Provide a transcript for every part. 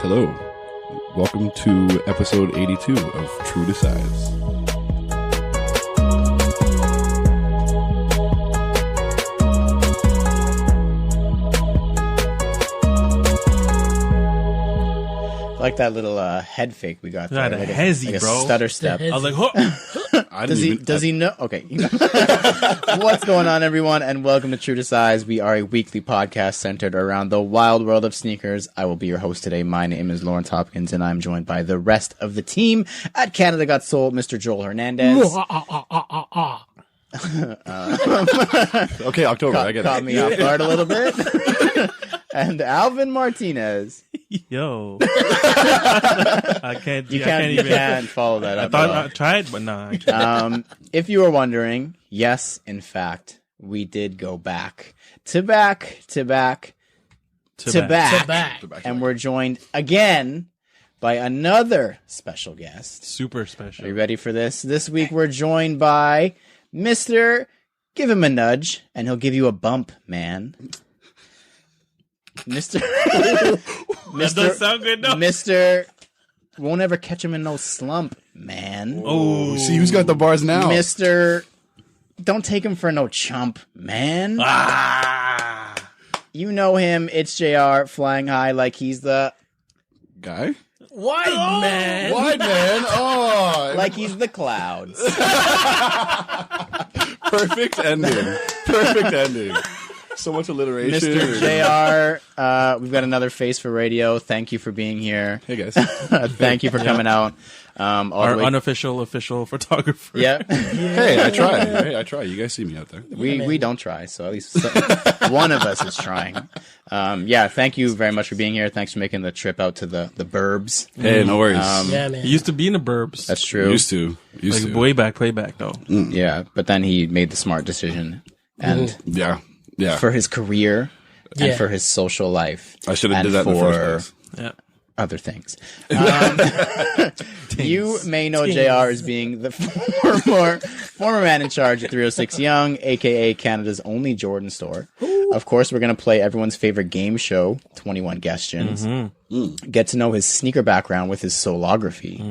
Hello. Welcome to episode 82 of True to Size. Like that little head fake we got there. Like a hezzy, like a bro. stutter step. I was like, huh? Does he know? Okay. What's going on, everyone, and welcome to True to Size. We are a weekly podcast centered around the wild world of sneakers. I will be your host today. My name is Lawrence Hopkins, and I'm joined by the rest of the team at Canada Got Soul, Mr. Joel Hernandez. Okay, October, I get it. Caught me off guard a little bit. And Alvin Martinez. Yo. I can't even follow that up. I thought I tried, but nah. I can't. If you were wondering, yes, in fact, we did go back to back. And we're joined again by another special guest. Super special. Are you ready for this? This week we're joined by Mr. Give him a nudge and he'll give you a bump, man. Mr. That does sound good, though. Mr. Won't ever catch him in no slump, man. Oh, see who's got the bars now? Mr. Don't take him for no chump, man. You know him. It's JR flying high like he's the Guy? Wideman. Wideman. Oh. like he's the clouds. Perfect ending. So much alliteration. Mr. JR, we've got another face for radio. Thank you for being here. Hey, guys. Thank you for coming out. Our unofficial official photographer. Yep. Hey, I try. You guys see me out there. We don't try, so at least one of us is trying. Thank you very much for being here. Thanks for making the trip out to the burbs. Hey, no worries. Yeah, man. He used to be in the burbs. That's true. Used to. Way back though. Yeah, but then he made the smart decision. And Yeah. for his career and Yeah. for his social life. I should have and did that in the first place. Yeah. Other things. You may know JR as being the former man in charge of 306 Yonge, aka Canada's only Jordan store. Of course, we're going to play everyone's favorite game show, 21 Questions. Get to know his sneaker background with his solography.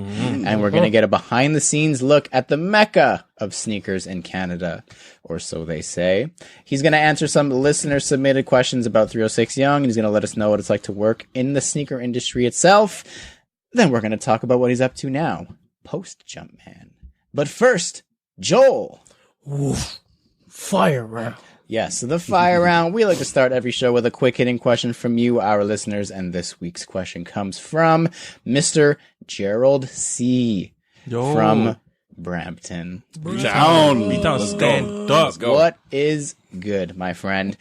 And we're going to get a behind the scenes look at the mecca of sneakers in Canada, or so they say. He's going to answer some listener submitted questions about 306 Yonge, and he's going to let us know what it's like to work in the sneaker industry itself. Then we're going to talk about what he's up to now, post Jumpman. But first, Joel. Oof. Fire round. Yes, so the fire round. We like to start every show with a quick hitting question from you, our listeners. And this week's question comes from Mr. Gerald C. Yo. from Brampton. B-Town, stand up. What is good, my friend?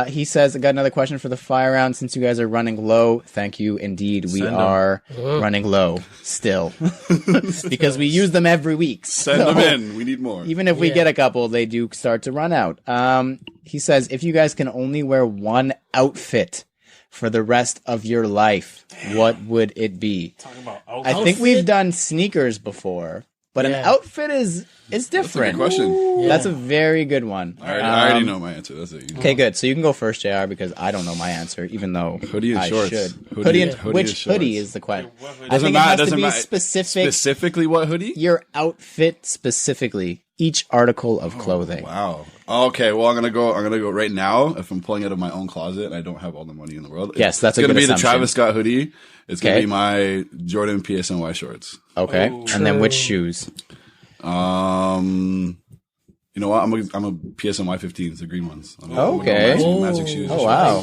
He says, I got another question for the fire round. Since you guys are running low, thank you indeed. We are running low still because we use them every week. Send them in. We need more. Even if we get a couple, they do start to run out. He says, if you guys can only wear one outfit for the rest of your life, what would it be? Talking about I think we've done sneakers before. But an outfit is different. That's a good question. That's a very good one. I already know my answer. That's it. Okay, good. So you can go first, JR, because I don't know my answer, even though Hoodie and I shorts. should. Hoodie and Which shorts. hoodie is the question? I Doesn't think matter. it has to Doesn't be matter. specific. Specifically what hoodie? Your outfit specifically. Each article of clothing. Wow. Okay, well I'm gonna go right now. If I'm pulling out of my own closet and I don't have all the money in the world. Yes, that's a gonna good be assumption. the Travis Scott hoodie. It's gonna Okay. be my Jordan PSNY shorts. Okay. And then which shoes? You know what? I'm a PSNY 15s, the green ones. Okay. Magic shoes. Oh wow.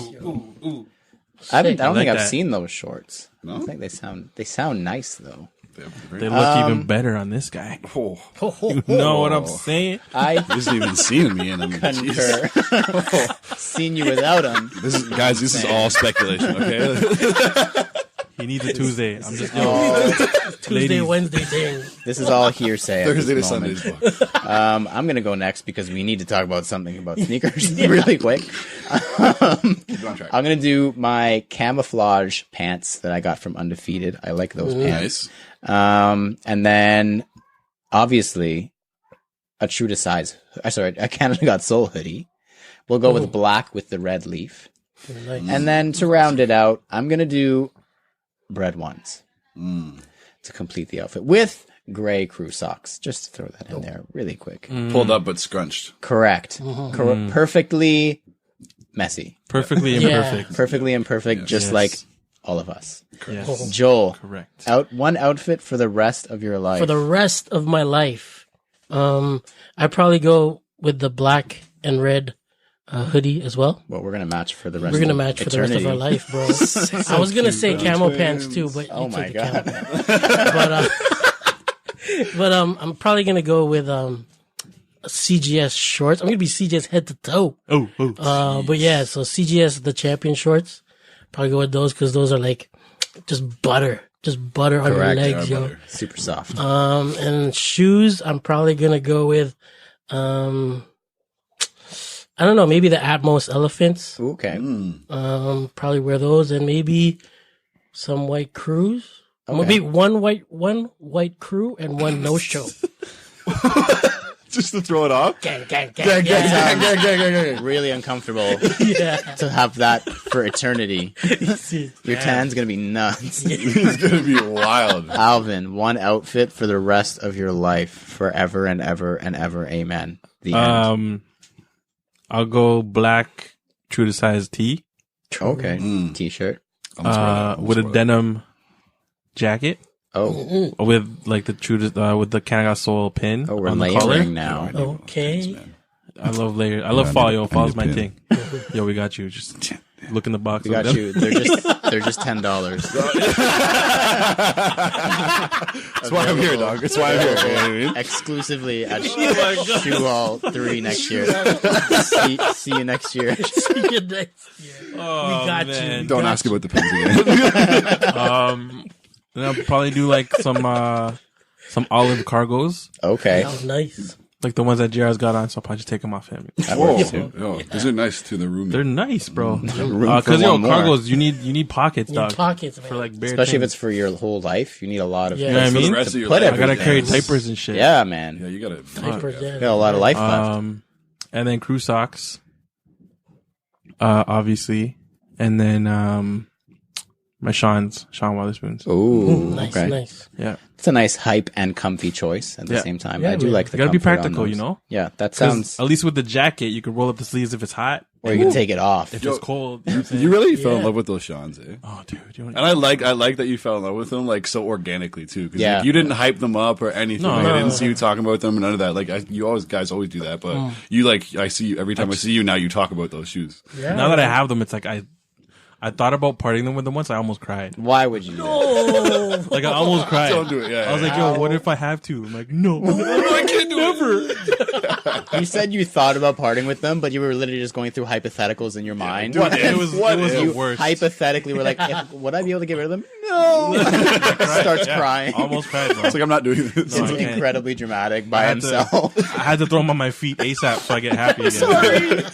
I don't think like I've that. seen those shorts. No? I think they sound nice though. They look even better on this guy. Oh, You know what I'm saying? I this isn't even seeing me in them. concur. Seen you without them. This is all speculation. Okay. He needs a Tuesday. I'm just Tuesday, ladies. Wednesday thing. This is all hearsay. Thursday to at this moment. Sundays. I'm gonna go next because we need to talk about something about sneakers really quick. Keep on track. I'm gonna do my camouflage pants that I got from Undefeated. I like those pants. Nice. And then obviously a True to Size. A Canada Got Soul hoodie. We'll go with black with the red leaf. Nice. And then to round it out, I'm gonna do bread ones to complete the outfit with gray crew socks. Just to throw that in there really quick. Pulled up but scrunched. Correct. Perfectly messy. Perfectly imperfect. Perfectly imperfect, just Yes. like all of us. Yes. Joel, Correct. one outfit for the rest of your life. For the rest of my life, I'd probably go with the black and red hoodie as well. Well, we're gonna match for the rest. We're gonna of match for the rest of our eternity. life, bro. I was gonna say camo pants too, but Oh you my took the God. camo pants. But I'm probably gonna go with CGS shorts. I'm gonna be CGS head to toe. But yeah, so CGS the champion shorts. Probably go with those because those are like just butter on your Correct. legs, They are yo. butter. Super soft. And shoes, I'm probably gonna go with I don't know, maybe the Atmos elephants. Okay. Probably wear those and maybe some white crews. Okay. Maybe one white crew and one no show. Just to throw it off. Gang. Really uncomfortable Yeah. to have that for eternity. Your tan's gonna be nuts. It's gonna be wild. Alvin, one outfit for the rest of your life, forever and ever and ever. Amen. The end. I'll go black true to size tee Okay. T-shirt. with a denim jacket Oh, with like the true to, with the Canada Soul pin oh, we're on the collar. layering now. Okay. I love layers. I love fall, yo. Fall's my pin. thing. Yo, we got you. Just look in the box. We got of them. you. They're just $10. That's why I'm here, dog. That's why I'm here. You know what I mean? Exclusively at Shoe Hall 3 next year. See you next year. See you next year. Oh, We got man. you. Don't ask about the pins again. Then I'll probably do like some olive cargos, Okay. That was nice. like the ones that JR's got on. So I'll probably just take them off him. Whoa, yo, these are nice to the room. They're nice, bro. Room for Because yo, one more. cargos, you need pockets, Need dog. pockets, man. For like bare Especially if things. it's for your whole life. You need a lot of Yeah. You know what I For the mean? rest of your Put life. I gotta everything. carry diapers and shit. Yeah, man. Yeah, you gotta. Diapers, yeah. Got a lot of life left. And then crew socks, obviously, and then my Sean Witherspoons. Ooh, Nice, okay. nice. Yeah, It's a nice hype and comfy choice at the Yeah. same time. Yeah, I do man. like the You gotta be comfort on practical, you those. know? Yeah, that 'Cause sounds. at least with the jacket, you can roll up the sleeves if it's hot. Or you can take it off. If it's cold, you know what I'm saying? You really fell in Yeah. love with those Sean's, eh? Oh, dude, you don't. And I like that you fell in love with them like so organically too. Because Yeah. you didn't hype them up or anything. No, Like, no, I didn't no. see you talking about them and none of that. Like guys always do that. But you like I see you every time I see you now. You talk about those shoes. Yeah. Now that I have them, it's like I thought about parting them with them once. I almost cried. Why would you do that? Oh, Like I almost cried. Don't do it. Yeah, I was like, yo, what if I have to? I'm like, no, I can't do it. You said you thought about parting with them, but you were literally just going through hypotheticals in your mind. Dude, it was the You worst. hypothetically were like, would I be able to get rid of them? No. Starts crying. Almost cried, bro. It's like I'm not doing this. No, It's I can't. incredibly dramatic by I had to- himself. I had to throw them on my feet ASAP so I get happy again.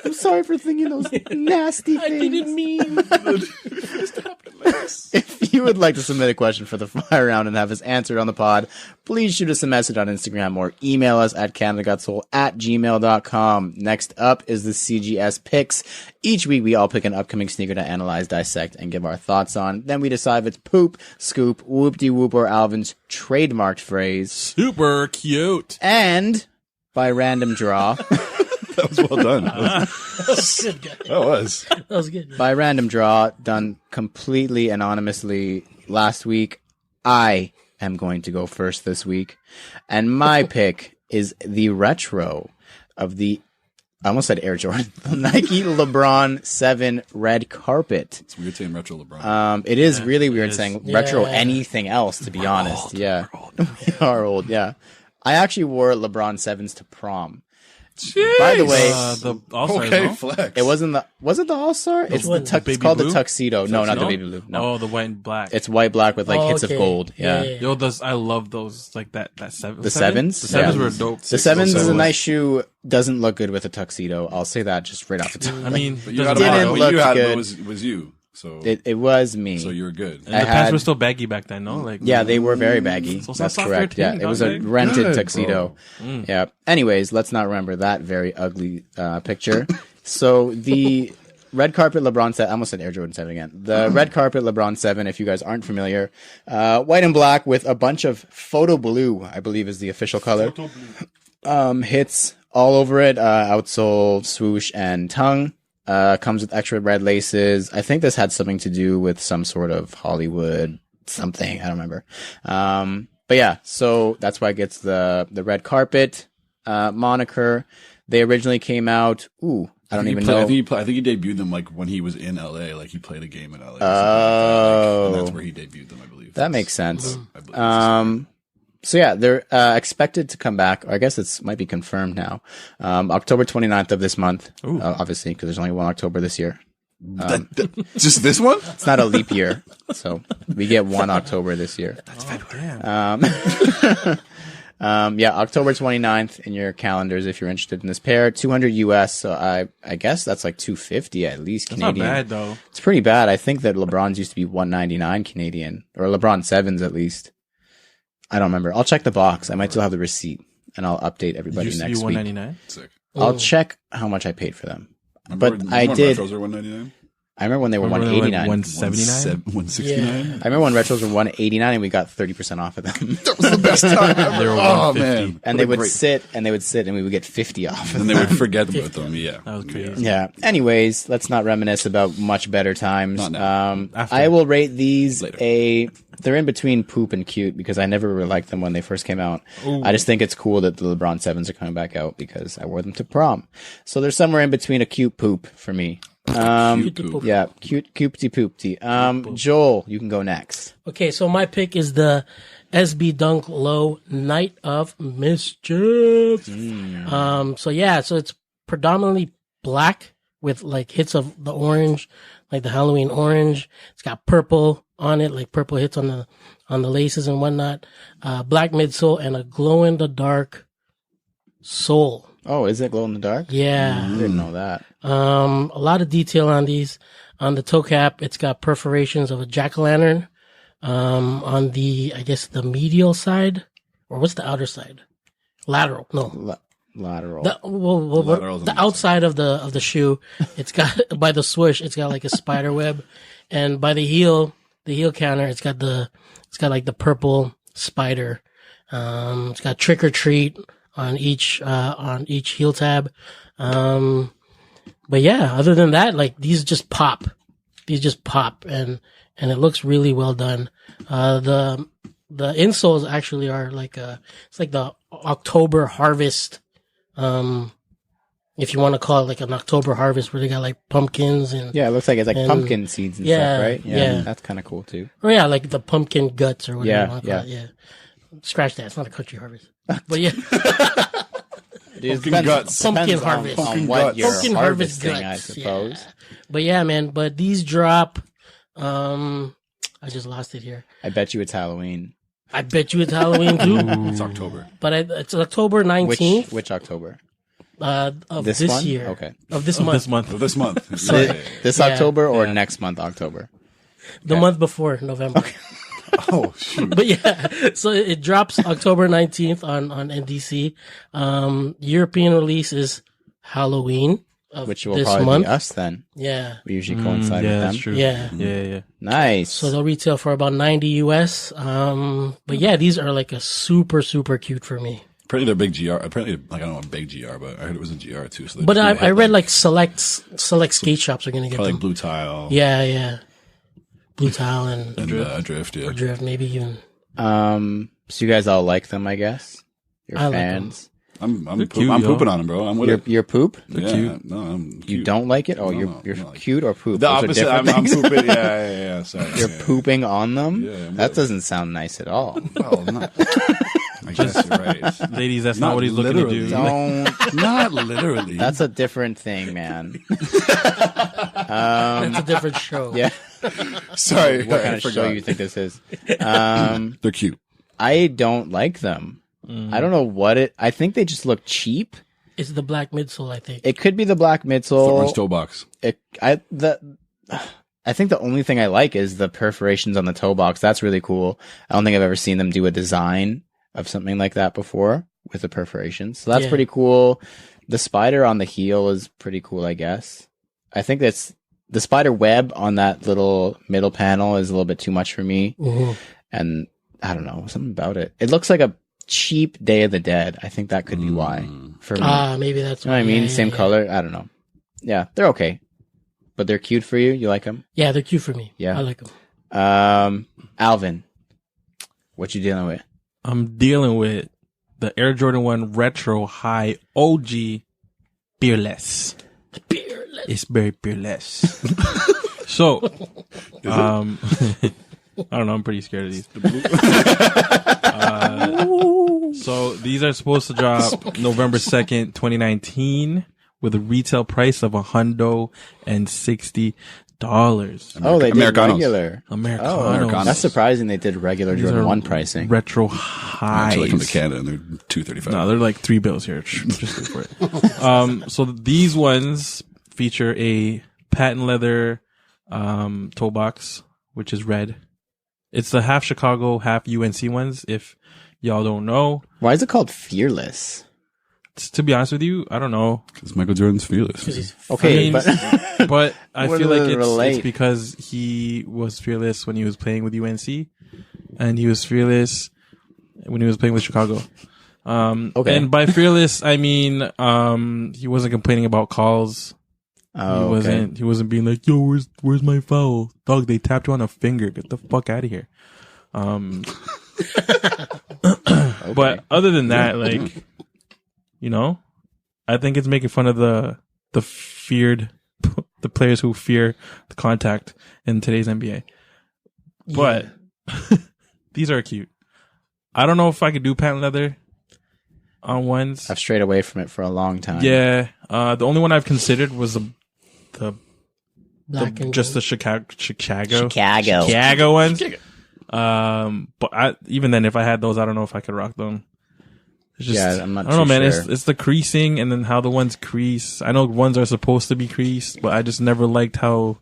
I'm sorry for thinking those nasty I things. didn't mean. If you would like to submit a question for the fire round and have us answered on the pod, please shoot us a message on Instagram or email us at canadagotssoul@gmail.com. Next up is the CGS Picks. Each week we all pick an upcoming sneaker to analyze, dissect, and give our thoughts on. Then we decide if it's poop, scoop, whoop-de-whoop, or Alvin's trademarked phrase. Super cute. And by random draw, That was well done. That was good, guys. That was. That was good. by random draw, done completely anonymously last week, I am going to go first this week. And my pick is the retro of the, I almost said Air Jordan, the Nike LeBron 7 red carpet. It's weird saying retro LeBron. It is really weird is. saying retro Yeah. anything else, to be honest. Yeah. We are old, yeah. I actually wore LeBron 7s to prom. By the way, The All-Stars, Okay, no? flex. it was it the All-Star? It's one? it's Baby called blue? the tuxedo. No, not the No? baby blue. No. Oh, the white and black. It's white black with like Oh, hits okay. of gold. Yeah. Yo, I love those. Like that seven. The sevens? The sevens Yeah. were dope. The sevens is a sevens. nice shoe. Doesn't look good with a tuxedo. I'll say that just right off the top. I mean, But you doesn't had Didn't matter. one. look You had good. was you. So It was me. so you're good. And I the pants had- were still baggy back then, no? Like Yeah, they were very baggy. So it's That's not correct. fair Yeah, thing, it was a dog. rented Good, tuxedo. Yeah. Anyways, let's not remember that very ugly picture. So the red carpet LeBron 7. I almost said Air Jordan 7 again. The red carpet LeBron 7, if you guys aren't familiar, white and black with a bunch of photo blue, I believe is the official color. Hits all over it, outsole, swoosh, and tongue. Comes with extra red laces. I think this had something to do with some sort of Hollywood something. I don't remember. But yeah, so that's why it gets the red carpet moniker. They originally came out. I don't even know. I think he debuted them like when he was in LA. Like he played a game in LA. Oh, and that's where he debuted them, I believe. That makes sense. I believe So yeah, they're expected to come back. Or I guess it might be confirmed now. October 29th of this month. Obviously, because there's only one October this year. just this one? It's not a leap year, so we get one October this year. That's February. Yeah, October 29th in your calendars if you're interested in this pair. 200 US, so I guess that's like 250 at least That's Canadian. not bad though. It's pretty bad. I think that LeBron's used to be 199 Canadian, or LeBron 7s at least. I don't remember. I'll check the box. I might still have the receipt, and I'll update everybody Used to next be week. 199. Sick. I'll check how much I paid for them. Remember I did. Retros are 199. I remember when they were 189. 179. 169. I remember when retros were 189 and we got 30% off of them. That was the best time ever. They were Oh 150. man! And What they a would great- sit and we would get 50 off. and they would forget about them. Yeah, That was crazy. Yeah. Anyways, let's not reminisce about much better times. Not now. After. I will rate these Later. they're in between poop and cute because I never really liked them when they first came out. I just think it's cool that the LeBron 7s are coming back out because I wore them to prom. So they're somewhere in between a cute poop for me. Cute poop. Yeah, cute poopty. Joel, you can go next. Okay, so my pick is the SB Dunk Low Night of Mischief. So it's predominantly black with like hits of the orange, like the Halloween orange. It's got purple on it, like purple hits on the laces and whatnot. Black midsole and a glow in the dark sole. Oh, is it glow in the dark? Yeah. I didn't know that. A lot of detail on these. On the toe cap, it's got perforations of a jack-o'-lantern. On the, I guess, the medial side, or what's the outer side? Lateral. No. Lateral. Lateral's on The the outside of the shoe, it's got, by the swoosh, it's got like a spider web. And by the heel counter, it's got like the purple spider. It's got trick or treat on each heel tab. But yeah, other than that, like these just pop. And it looks really well done. The insoles actually are like it's like the October harvest. If you want to call it like an October harvest where they got like pumpkins and Yeah, it looks like it's like and- pumpkin seeds and yeah, stuff, right? yeah. That's kind of cool too. or yeah, like the pumpkin guts or whatever Yeah, you want to call it. Yeah. Scratch that. It's not a country harvest. But yeah. Pumpkin guts. Pumpkin harvest. On Pumpkin what guts. you're Pumpkin harvest harvesting, I guts. suppose. Yeah. But yeah, man. But these drop. I just lost it here. I bet you it's Halloween. I bet you it's Halloween too. It's October. But it's October 19th Which October? of This this one? year. Okay. Of this Of month. this month. This month. This Yeah. October or Yeah. next month October? The month before November. Oh shoot! But yeah, so it drops October 19th on NDC. European release is Halloween of Which will this probably month. be us then. Yeah. We usually coincide yeah, with that's them. true. Yeah. Yeah. Nice. So they'll retail for about 90 US. But yeah, these are like a super, super cute for me. Apparently they're big GR. Apparently, like I don't know, a big GR, but I heard it was a GR too. So But I read like select skate shops are going to get probably them. like Blue Tile. Yeah. Blue Tile and Drift. Yeah. Drift, maybe even. So you guys all like them, I guess. You're I like fans. I'm cute, I'm yo. pooping on them, bro. I'm with it. You're poop. Yeah, cute. no, I'm cute. You don't like it? Oh, No, you're no, like- cute or poop? The Those are opposite. different I'm things. pooping. Yeah. Sorry. You're pooping on them? Yeah, I'm that with it. doesn't sound nice at all. Well, not. I guess you're right. Ladies, that's Not not what he's looking to literally. do. Don't. Not literally. That's a different thing, man. That's a different show. Yeah. Sorry. What I kind of show forgot. you think this is? They're cute. I don't like them. I don't know what it. I think they just look cheap. It's the black midsole, I think. It could be the black Orange midsole. toe box. I think the only thing I like is the perforations on the toe box. That's really cool. I don't think I've ever seen them do a design of something like that before with the perforations. So that's Yeah. pretty cool. The spider on the heel is pretty cool, I guess. I think that's the spider web on that little middle panel is a little bit too much for me. And I don't know, something about it. It looks like a cheap Day of the Dead. I think that could be why. For me. Maybe that's You know what I mean? Same color. I don't know. Yeah, they're okay. But they're cute for you? You like them? Yeah, they're cute for me. Yeah. I like them. Alvin, what you dealing with? I'm dealing with the Air Jordan 1 Retro High OG Fearless. Fearless. It's very fearless. So, I don't know. I'm pretty scared of these. So these are supposed to drop November 2nd, 2019 with a retail price of $160. Oh, they did Americanos. regular. Americanos. That's surprising they did regular These Jordan are 1 pricing. Retro Actually, they come to highs. Canada and they're $235. No, they're like $3 here. Just wait for it. So these ones feature a patent leather toe box, which is red. It's the half Chicago, half UNC ones. If y'all don't know, Why is it called Fearless? to be honest with you, I don't know. Because Michael Jordan's fearless. Okay, I mean, but But I What feel does like it it's relate? because he was fearless when he was playing with UNC, and he was fearless when he was playing with Chicago. Okay. And by fearless, I mean he wasn't complaining about calls. oh, He wasn't being like, yo, where's my foul? Dog, they tapped you on a finger. Get the fuck out of here. But other than that, like, you know, I think it's making fun of the feared, the players who fear the contact in today's NBA. But these are cute. I don't know if I could do patent leather on ones. I've strayed away from it for a long time. Yeah. The only one I've considered was the Black and just the gold. Chicago ones. But even then, if I had those, I don't know if I could rock them. It's just, Yeah, I'm not I don't know, too man. sure. It's the creasing and then how the ones crease. I know ones are supposed to be creased, but I just never liked how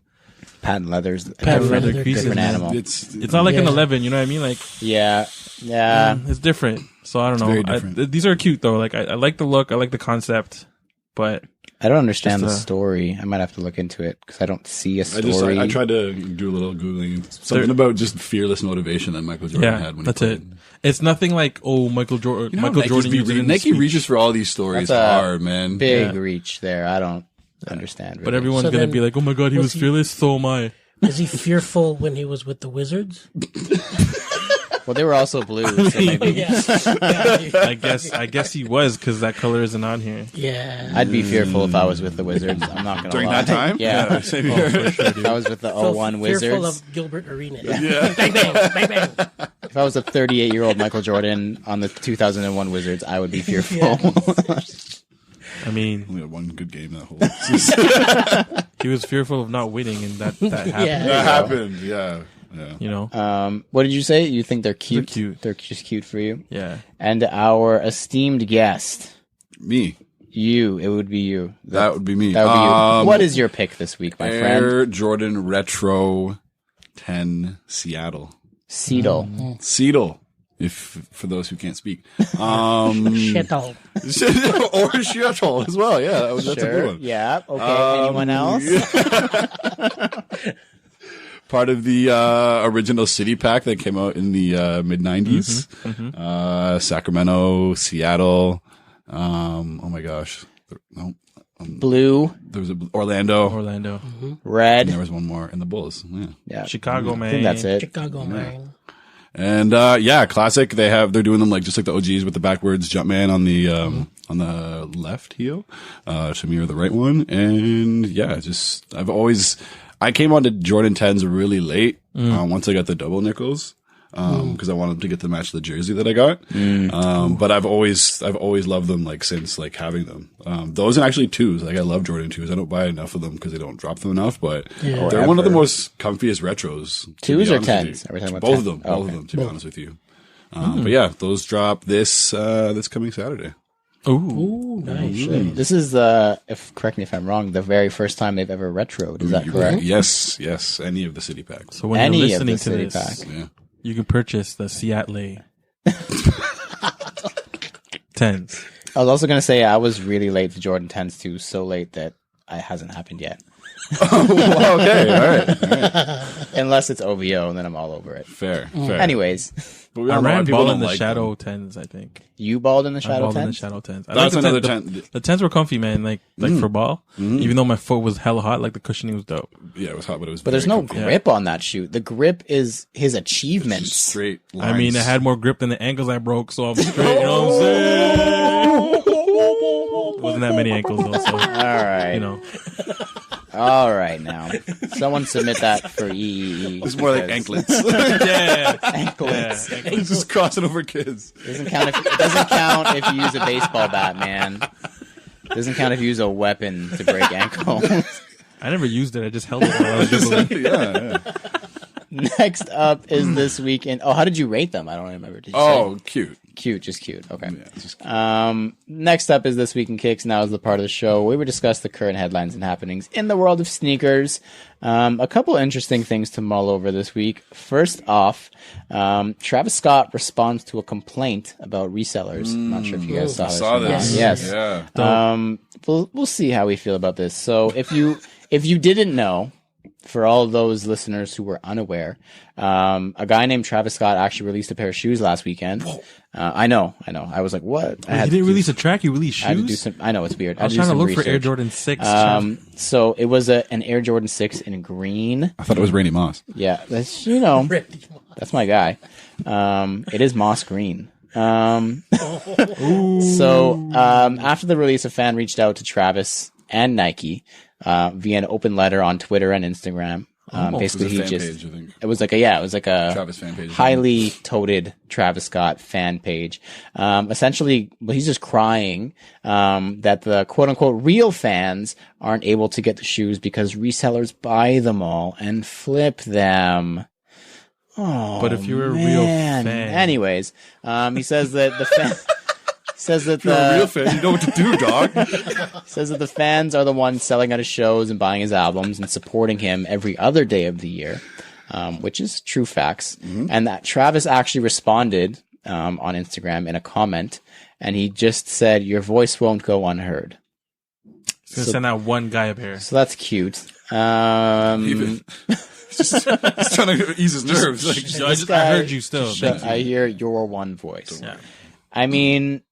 Patent leather's a patent different, leather creases. different man. animal. It's not like an Yeah. 11. You know what I mean? Like, Yeah. it's different. So I don't very know. different. These are cute though. Like I like the look. I like the concept, but I don't understand the Just, story. I might have to look into it because I don't see a I story. I tried to do a little Googling. Something about just fearless motivation that Michael Jordan yeah, had when that's he it. played. It's nothing like, oh, Michael Jordan. You know how Michael Jordan Nike's used it in Nike speech. reaches for all these stories That's a hard, man. Big Yeah. reach there. I don't understand. But really. everyone's So gonna then, be like, "Oh my god, he was was he- fearless." So am I. Was he fearful when he was with the Wizards? Well, they were also blue, so maybe Yeah. I guess he was because that color isn't on here. Yeah. I'd be fearful if I was with the Wizards. I'm not gonna During lie. that time? Yeah. Same here. For sure, dude. If I was with the Fearful 01 Wizards, of Gilbert Arenas. Yeah. Bang, bang, bang, bang. if I was a 38-year-old Michael Jordan on the 2001 Wizards, I would be fearful. I mean, Only had one good game that whole season. he was fearful of not winning, and that happened. Yeah. That happened. Yeah. Yeah. You know, What did you say? You think they're cute? cute. They're just cute for you. yeah. And our esteemed guest, Me. it would be you. That would be me. That would be you. What is your pick this week, my friend? Air Jordan Retro 10 Seattle. Seedle. Seattle. If for those who can't speak. Shittle. Or Seattle as well. Yeah, that's a good Sure. one. Yeah. Okay. Anyone else? Part of the original City Pack that came out in the mid 90s. Sacramento, Seattle. Oh my gosh. No. Blue, There was Orlando. Orlando, red. And there was one more. And the Bulls. Yeah. Yeah. Chicago, man. I think that's it. Chicago, man. And classic. They're doing them like just like the OGs with the backwards Jumpman on the left heel, Shamir the right one. And yeah, I came on to Jordan 10s really late. Once I got the double nickels. Cause I wanted to get to match the jersey that I got. But I've always loved them like since like having them. Those and actually twos. Like I love Jordan 2s. I don't buy enough of them because they don't drop them enough, but Yeah. they're one of the most comfiest retros. to be Twos or honest with 10s? you. Are we talking about Both 10? of them. Oh, Both of okay. them, to be honest with you. But yeah, those drop this coming Saturday. Ooh, Ooh, nice. This is correct me if I'm wrong, the very first time they've ever retroed. Is that correct? Yes. Any of the City Packs. so when Any you're of listening the to City this, Pack. Yeah. you can purchase the Seattle 10s. I was also going to say I was really late to Jordan 10s too, so late that it hasn't happened yet. Well, okay, all right. Unless it's OVO, and then I'm all over it. Fair. Anyways, But we I don't know why ran people ball don't in the like shadow them. 10s, I think. you balled in the I shadow balled in the 10. shadow 10s. I That's like the another 10. 10. The 10s were comfy, man. Like for ball. Even though my foot was hella hot, like the cushioning was dope. Yeah, it was hot, but it was. But there's very no comfy. grip on that shoe. The grip is his Just achievements. straight. I mean, lines. it had more grip than the ankles I broke, so I'm straight. You know what I'm saying? Wasn't that many ankles though, so All right. you know. All right, now. Someone submit that for EEE. It's more like because- anklets. Yeah. Anklets. It's just crossing over kids. Doesn't count if you use a baseball bat, man. Doesn't count if you use a weapon to break ankles. I never used it. I just held it while I was dribbling. Yeah. Next up is this weekend. Oh, how did you rate them? I don't remember. Did you Oh, say? cute. Cute, just cute. Okay. Yeah, it's just Next up is This Week in Kicks. Now is the part of the show where we discuss the current headlines and happenings in the world of sneakers. A couple interesting things to mull over this week. First off, Travis Scott responds to a complaint about resellers. I'm not sure if you guys saw I this. saw or not. this. Yes. Yeah. We'll see how we feel about this. So if you didn't know, for all those listeners who were unaware, a guy named Travis Scott actually released a pair of shoes last weekend. I know. I was like, what? He didn't release a track. He released I had to do shoes. some. I know it's weird. I was trying to look for Air Jordan 6. So it was an Air Jordan 6 in green. I thought it was Randy Moss. Yeah, that's that's my guy. It is moss green. So after the release, a fan reached out to Travis and Nike via an open letter on Twitter and Instagram. Basically, he fan just page, I think. it was like a Travis fan page. highly touted Travis Scott fan page. Essentially, he's just crying that the quote unquote real fans aren't able to get the shoes because resellers buy them all and flip them. Oh, But if you're a real fan. Anyways, he says that the fan. Says that You're a real fan. You know what to do, dog. says that the fans are the ones selling out his shows and buying his albums and supporting him every other day of the year, which is true facts. And that Travis actually responded on Instagram in a comment, and he just said, "Your voice won't go unheard." He's gonna send that one guy up here. So that's cute. Even just trying to ease his nerves. Like, I heard you still. I hear your one voice. Yeah. I mean,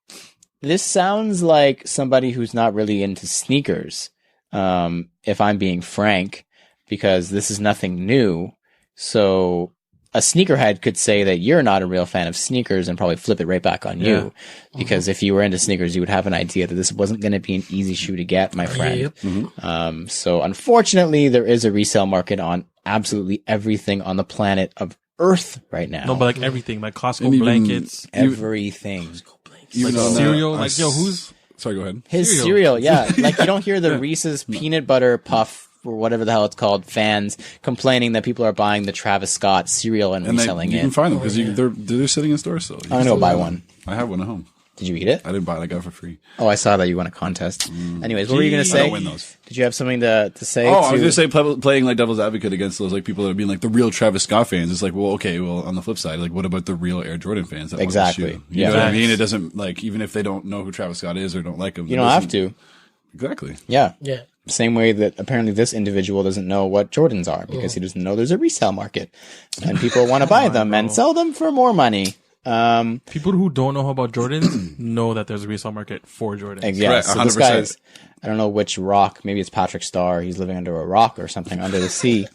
this sounds like somebody who's not really into sneakers, if I'm being frank, because this is nothing new. So a sneakerhead could say that you're not a real fan of sneakers and probably flip it right back on you. Because if you were into sneakers, you would have an idea that this wasn't going to be an easy shoe to get, my friend. Yep. So unfortunately, there is a resale market on absolutely everything on the planet of Earth right now. No, but like everything, like Costco And even- blankets, Everything. even like on cereal. that, Like, yo, who's Sorry, go ahead. His cereal, yeah. Like you don't hear the Reese's peanut butter puff or whatever the hell it's called fans complaining that people are buying the Travis Scott cereal and And reselling you can it. find them because they're sitting in stores still. I'm gonna go buy one. I have one at home. Did you eat it? I didn't buy it. I got it for free. Oh, I saw that you won a contest. Anyways, what were you gonna I say? don't win those. Did you have something to say? Oh, I was to- gonna say playing like devil's advocate against those like people that are being like the real Travis Scott fans. It's like, well, okay, well on the flip side, like what about the real Air Jordan fans? That want this Exactly. shoe? You Yeah. know what I Facts. mean? It doesn't like even if they don't know who Travis Scott is or don't like him. you don't have to. Exactly. Yeah. Yeah. Same way that apparently this individual doesn't know what Jordans are because he doesn't know there's a resale market and people want to buy them and sell them for more money. people who don't know about Jordans know that there's a resale market for Jordans. Yeah, Correct, so this 100%. guy's, I don't know which rock, maybe it's Patrick Starr. He's living under a rock or something under the sea.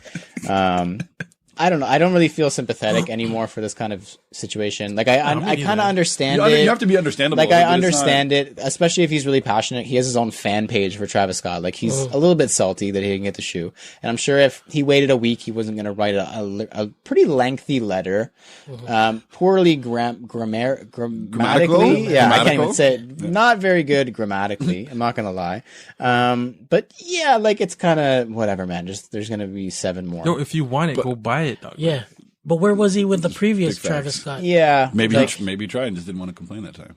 I don't know. I don't really feel sympathetic anymore for this kind of situation. Like I kind of understand it. You have to be understandable. Like but I it's understand it, especially if he's really passionate. He has his own fan page for Travis Scott. Like he's a little bit salty that he didn't get the shoe, and I'm sure if he waited a week, he wasn't going to write a pretty lengthy letter, poorly grammatically. Grammatical? Yeah, I can't even Grammatical? say it. Not very good grammatically. I'm not going to lie. But yeah, like it's kind of whatever, man. Just there's going to be 7 more. Yo, if you want it, go buy it, dog. Yeah. But where was he with the previous Big facts. Travis Scott? Yeah, Maybe like, he tried and just didn't want to complain that time.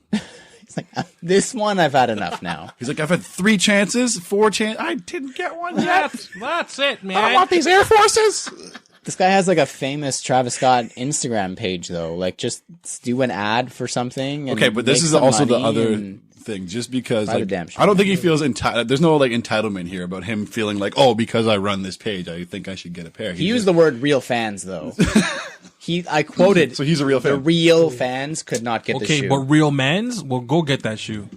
it's like this one I've had enough now. He's like, I've had 3 chances, 4 chances. I didn't get one yet. That's it, man. I don't want these Air Forces. This guy has like a famous Travis Scott Instagram page though. Like just do an ad for something. And Okay, but this make is some also the money other and thing just because Buy the like, damn shoe. I don't think he feels entitled. There's no like entitlement here about him feeling like, oh, because I run this page, I think I should get a pair. He used the word real fans though. I quoted. So he's a real The fan. real fans could not get the Okay, shoe. but real mans will go get that shoe.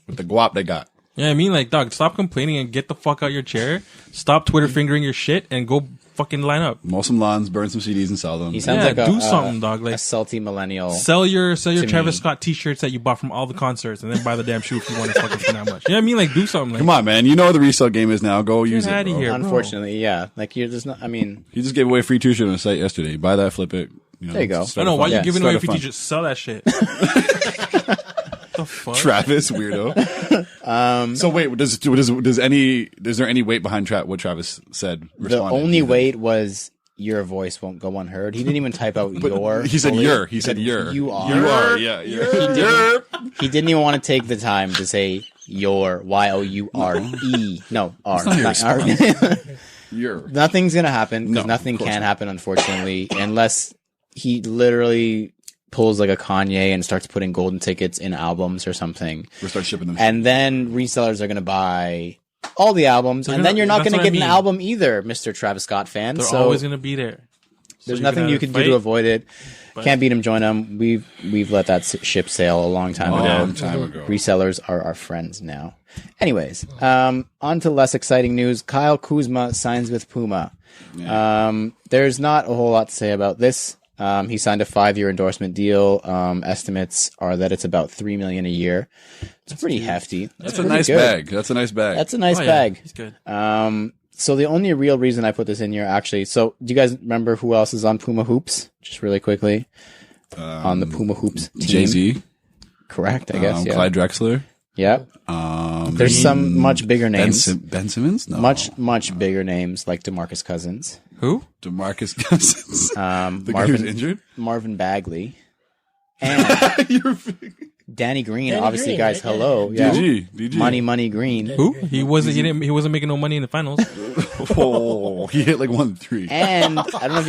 With the guap they got. Yeah, I mean, like, dog, stop complaining and get the fuck out your chair. Stop Twitter fingering your shit and go fucking line up. Mow some lawns, burn some CDs, and sell them. He sounds Yeah, like do something, dog. a Like, salty millennial. sell your Travis me. Scott t-shirts that you bought from all the concerts, and then buy the damn shoe if you want to fucking spend that much. You know what I mean? Like, do something. Like, Come on, man. You know what the resale game is now. Go use it. outta Bro. here. bro. Unfortunately, yeah. Like you're just not. I mean, He just gave away a free t-shirt on the site yesterday. Buy that, flip it. There you go. I start know a why fund. you Yeah, giving start away a free fund. t-shirts. Sell that shit. The fuck? Travis, weirdo. So wait, is there any weight behind what Travis said? the responded? only weight was your voice won't go unheard. He didn't even type out your. He said fully. your. He said your. You are. You are. Yeah. He didn't even want to take the time to say your. Y-O-U-R-E. No, R. Not R. Your. Nothing's gonna happen because No, nothing of course can not. happen, unfortunately, unless he literally pulls like a Kanye and starts putting golden tickets in albums or something. We'll start shipping them. And then resellers are going to buy all the albums, and then you're not that's going to what I get an mean. album either, Mr. Travis Scott fan. They're So always gonna be there. there's So nothing you can do to avoid it. Can't beat him, join him. We've let that ship sail a long time ago. Resellers are our friends now. Anyways, on to less exciting news. Kyle Kuzma signs with Puma. There's not a whole lot to say about this. He signed a 5-year endorsement deal. Estimates are that it's about $3 million a year. It's pretty hefty. That's a nice bag. That's a nice bag. That's a nice Oh, yeah, bag. he's good. So the only real reason I put this in here, actually, so do you guys remember who else is on Puma Hoops? Just really quickly. On the Puma Hoops team. Jay-Z. Correct, I guess, yeah. Clyde Drexler. Yeah. There's some much bigger names. Ben Simmons? No. Much bigger names like DeMarcus Cousins. Who? DeMarcus Cousins. The guy who's injured? Marvin Bagley. And Danny Green, Danny obviously, Green, guys, right? hello. Yeah. DG. Money Green. Who? He wasn't making no money in the finals. Oh, he hit like 1-3. And I don't know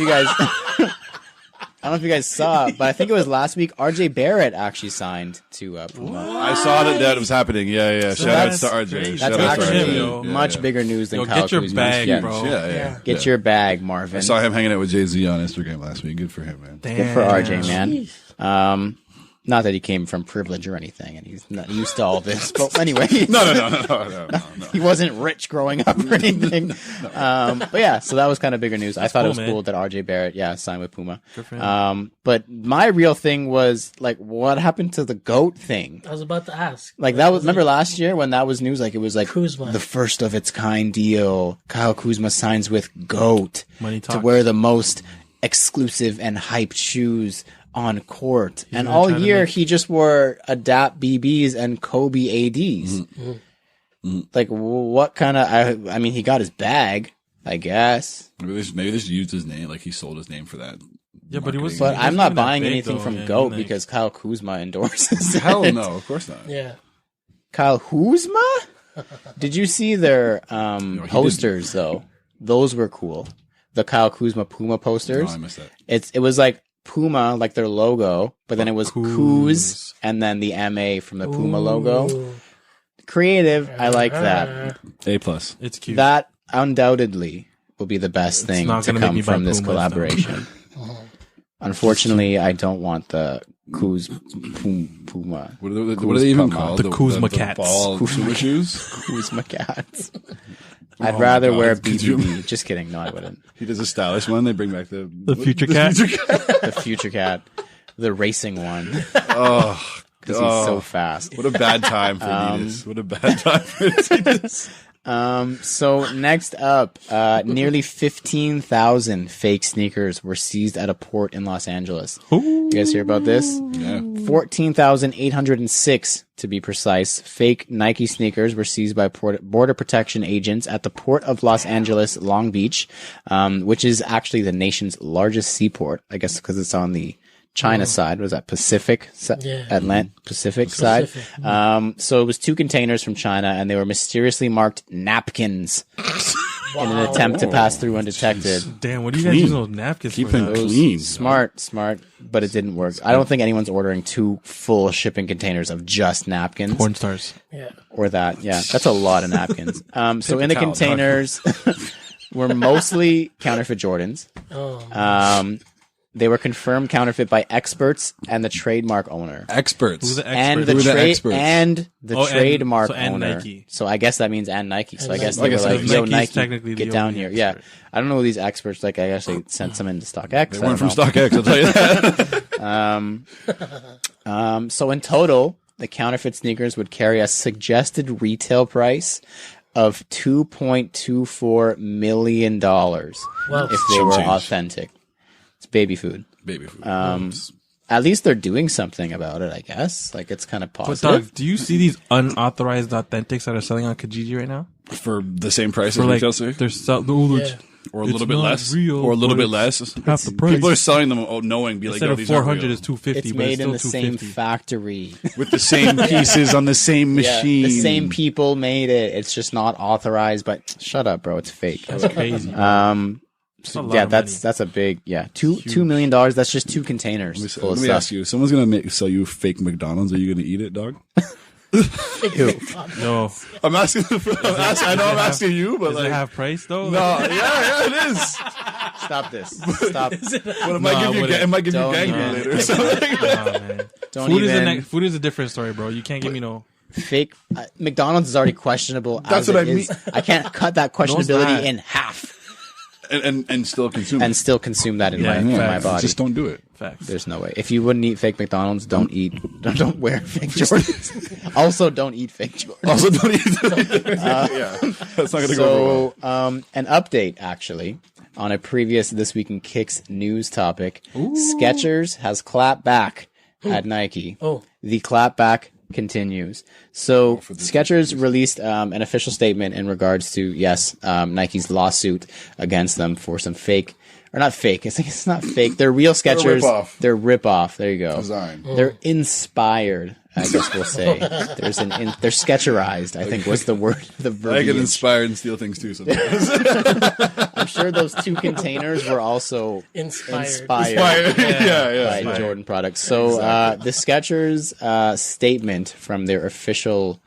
if you guys saw, but I think it was last week, RJ Barrett actually signed to Puma. I saw that was happening. Yeah. Shout out to RJ. crazy. Shout That's out to actually RJ. much bigger news than Yo, Kyle get your Kuzma. bag, Yeah. bro. Yeah. Get your bag, Marvin. I saw him hanging out with Jay-Z on Instagram last week. Good for him, man. Good for RJ, man. Not that he came from privilege or anything, and he's not used to all this. But anyway, No. he wasn't rich growing up or anything. But yeah, so that was kind of bigger news. I thought cool, it was man. cool that RJ Barrett, signed with Puma. Good for him. But my real thing was like, what happened to the GOAT thing? I was about to ask. Like that was, remember last year when that was news? Like it was like Kuzma. the first of its kind deal. Kyle Kuzma signs with GOAT Money to talks. wear the most exclusive and hyped shoes on court. And gonna all try to year make- he just wore Adapt BBs and Kobe ADs. Like what kind of? I mean, he got his bag, I guess. Maybe they just used his name. Like he sold his name for that. Yeah, but he was. But he I'm wasn't not even that buying big, anything though. from Yeah, GOAT like- because Kyle Kuzma endorses it. Hell no, of course not. Yeah. Kyle Kuzma? Did you see their he posters though? Those were cool. The Kyle Kuzma Puma posters. Oh, I missed that. It was like Puma, like their logo, but then it was Kuz. Kuz and then the MA from the Puma logo. Ooh. Creative. I like that. A+. It's cute. That undoubtedly will be the best thing not to gonna make come me buy from this Pumas, though. collaboration. Unfortunately, I don't want the Kuz Puma. What are they even Puma. called? The Kuzma cats. Ball Kuzma shoes? Kuzma cats. I'd rather God. wear Could you- BBB. Just kidding. No, I wouldn't. He does a stylish one. They bring back the future cat. The future cat. The racing one. Because he's so fast. What a bad time for Adidas. What a bad time for Adidas. So next up, nearly 15,000 fake sneakers were seized at a port in Los Angeles. You guys hear about this? Yeah. 14,806 to be precise. Fake Nike sneakers were seized by border protection agents at the port of Los Angeles, Long Beach, which is actually the nation's largest seaport. I guess because it's on the China side. Was that Pacific? Yeah. Pacific side. Pacific. So it was 2 containers from China and they were mysteriously marked napkins. in an attempt to pass through undetected. Damn, what are you guys using those napkins Keep for? them now? clean. Smart, but it didn't work. I don't think anyone's ordering 2 full shipping containers of just napkins. Porn stars. Yeah. Or that. Yeah, that's a lot of napkins. So in the towel, containers were mostly counterfeit Jordans. Oh, They were confirmed counterfeit by experts and the trademark owner. Experts. Who's the And expert? the, Who are the tra- experts? and the Oh, and- trademark so and owner. Nike. So I guess that means and Nike. So I guess Nike. they were I like, guess yo, Nike's Nike, technically the get down only here. expert. Yeah. I don't know who these experts, like, I guess they sent some into StockX. They weren't from StockX, I'll tell you that. So in total, the counterfeit sneakers would carry a suggested retail price of $2.24 million wow. if they were change. authentic. It's baby food. Baby food. At least they're doing something about it, I guess. Like, it's kind of But positive. Doug, do you see these unauthorized authentics that are selling on Kijiji right now? For the same price For as like, retail, sir? they're Yeah. Or a it's little bit not less? real, Or a little but bit less? half the price. People are selling them knowing, be like, Instead yo, of these aren't 400 real. is 250, It's but made it's in still the same 250. factory. With the same pieces on the same Yeah, machine. the same people made it. It's just not authorized, but shut up, bro. It's fake. That's crazy. So, a lot yeah, of that's a big, $2 million. That's just 2 containers full Let of me stuff. ask you, someone's going to sell you fake McDonald's. Are you going to eat it, dog? No. I'm asking, I know I'm asking you, but Does it have price though? no, yeah, it is. Stop this. Stop. But it might give you Don't gangrene even. later. So, Nah, man. Don't Food is even. food is a different story, bro. You can't give me no. Fake. McDonald's is already questionable. That's as what it I is. I can't cut that questionability not. in half and still consume and it. still consume that in Yeah, my facts. body. Just don't do it. Facts. There's no way. If you wouldn't eat fake McDonald's, don't wear fake Jordans. Also, don't eat fake Jordans. Also, don't eat yeah, that's not going to go over well. So, an update actually on a previous This Week in Kicks news topic. Skechers has clapped back at Nike. Oh. The clapback continues. So, Skechers released an official statement in regards to Nike's lawsuit against them for some fake. Or not fake. It's not fake. They're real Skechers. rip-off. They're rip-off. There you go. Design. They're inspired, I guess we'll say. They're Sketcherized, I think was the word. The I get verbiage. inspired and steal things too sometimes. I'm sure those 2 containers were also Inspired. yeah. by Jordan products. So the Skechers statement from their official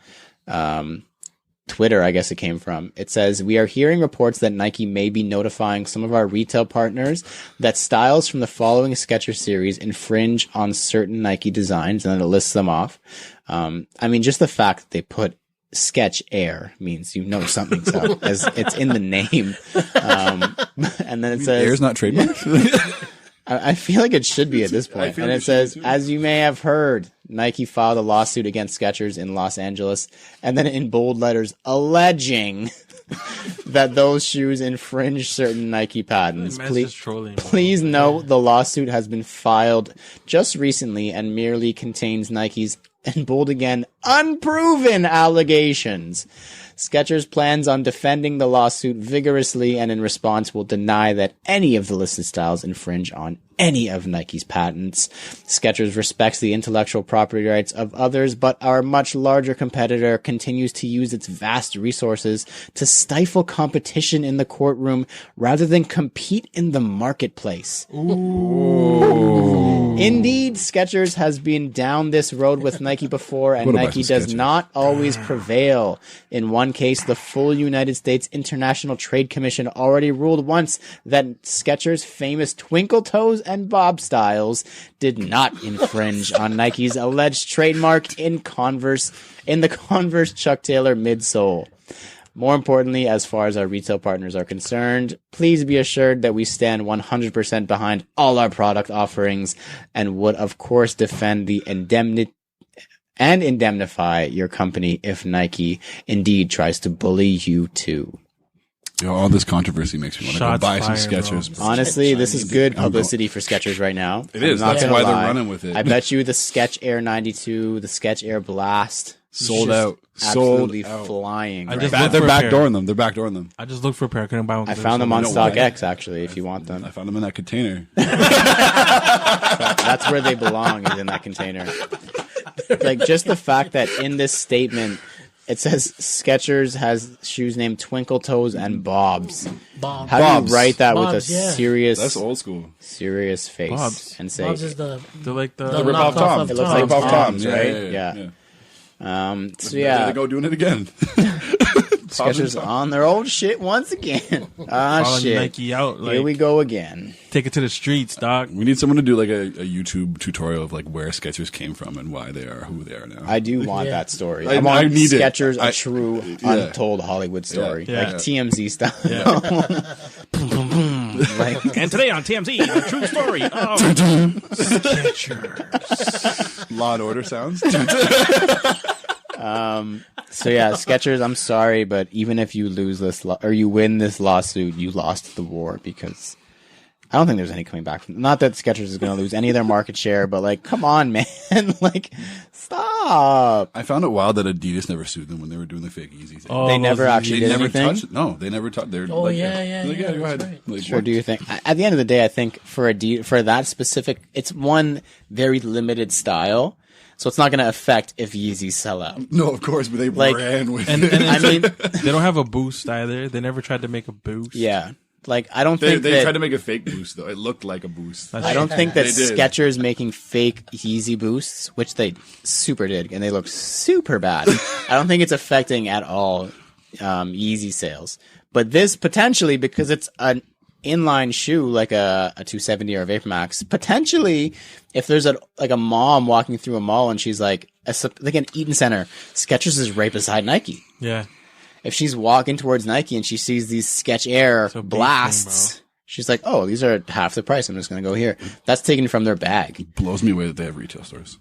Twitter, I guess it came from. It says, "We are hearing reports that Nike may be notifying some of our retail partners that styles from the following Skechers series infringe on certain Nike designs," and then it lists them off. I mean, just the fact that they put Sketch Air means you know something's up, as it's in the name. And then it says, Air's not trademarked. I feel like it should be at this point. feel And like it it says, should be too. as you may have heard, Nike filed a lawsuit against Skechers in Los Angeles, and then in bold letters, alleging that those shoes infringe certain Nike patents. Man's just trolling, bro. Please note the lawsuit has been filed just recently and merely contains Nike's, and bold again, unproven allegations. Skechers plans on defending the lawsuit vigorously and in response will deny that any of the listed styles infringe on any of Nike's patents. Skechers respects the intellectual property rights of others, but our much larger competitor continues to use its vast resources to stifle competition in the courtroom rather than compete in the marketplace. Indeed, Skechers has been down this road with Nike before, and What about Nike some does Skechers? not always prevail. In one case, the full United States International Trade Commission already ruled once that Skechers' famous twinkle toes and bob styles did not infringe on Nike's alleged trademark in the Converse Chuck Taylor midsole. More importantly, as far as our retail partners are concerned, please be assured that we stand 100% behind all our product offerings and would, of course, defend the indemnify your company if Nike indeed tries to bully you too. Yo, all this controversy makes me want to go Shots buy some fired, Skechers. bro. Honestly, this is good publicity for Skechers right now. It is. I'm not That's gonna why they're lie. running with it. I bet you the Sketch Air 92, the Sketch Air Blast, Sold just out. absolutely Sold out. flying. I right just now. looked They're for a pair. backdooring them. They're backdooring them. I just looked for a pair. I couldn't buy one. I 'cause found them on You know why? StockX actually. If you want them, I found them in that container. that's where they belong. Is in that container. Like just the fact that in this statement, It says Skechers has shoes named Twinkle Toes and Bobs. Bob. How do Bobs. you write that Bobs, with a yeah. serious, That's old school. serious face Bobs. and say Bob's is the They're like the The Rip-off knockoff Tom. of it looks Tom's. like Rip-off Tom's, Tom. right? Yeah. So There yeah, they go doing it again. Skechers on their old shit once again. calling Shit. Nike out. Like, Here we go again. take it to the streets, dog. We need someone to do like a YouTube tutorial of like where Skechers came from and why they are who they are now. I do want Yeah. that story. I I want need it. Skechers, a I- true, yeah. untold Hollywood story, Yeah. like TMZ style. like, And today on TMZ, a true story of Skechers. Law and Order sounds. so yeah, Skechers. I'm sorry, but even if you lose this or you win this lawsuit, you lost the war because I don't think there's any coming back from. Not that Skechers is going to lose any of their market share, but like, come on, man, like, stop. I found it wild that Adidas never sued them when they were doing the fake Yeezy thing. Oh, They never those- actually They did never anything. touched. No, they never touched. They're Oh, like, yeah, like, yeah, go that's ahead. right. Like, Or do you think? At the end of the day, I think for for that specific, it's one very limited style, so it's not going to affect if Yeezys sell out. No, of course, but they Like- ran with And, it. and I mean, they don't have a boost either. They never tried to make a boost. yeah, like I don't They think tried that. to make a fake boost though. It looked like a boost. I don't think that They did. Skechers making fake Yeezy boosts, which they super did, and they look super bad. I don't think it's affecting at all Yeezy sales. But this potentially, because it's an inline shoe like a 270 or a Vapor Max, potentially, if there's a mom walking through a mall and she's like an Eaton Center, Skechers is right beside Nike. Yeah. If she's walking towards Nike and she sees these Skech Air So beefing, blasts, she's like, "Oh, these are half the price. I'm just going to go here." That's taken from their bag. Blows me away that they have retail stores.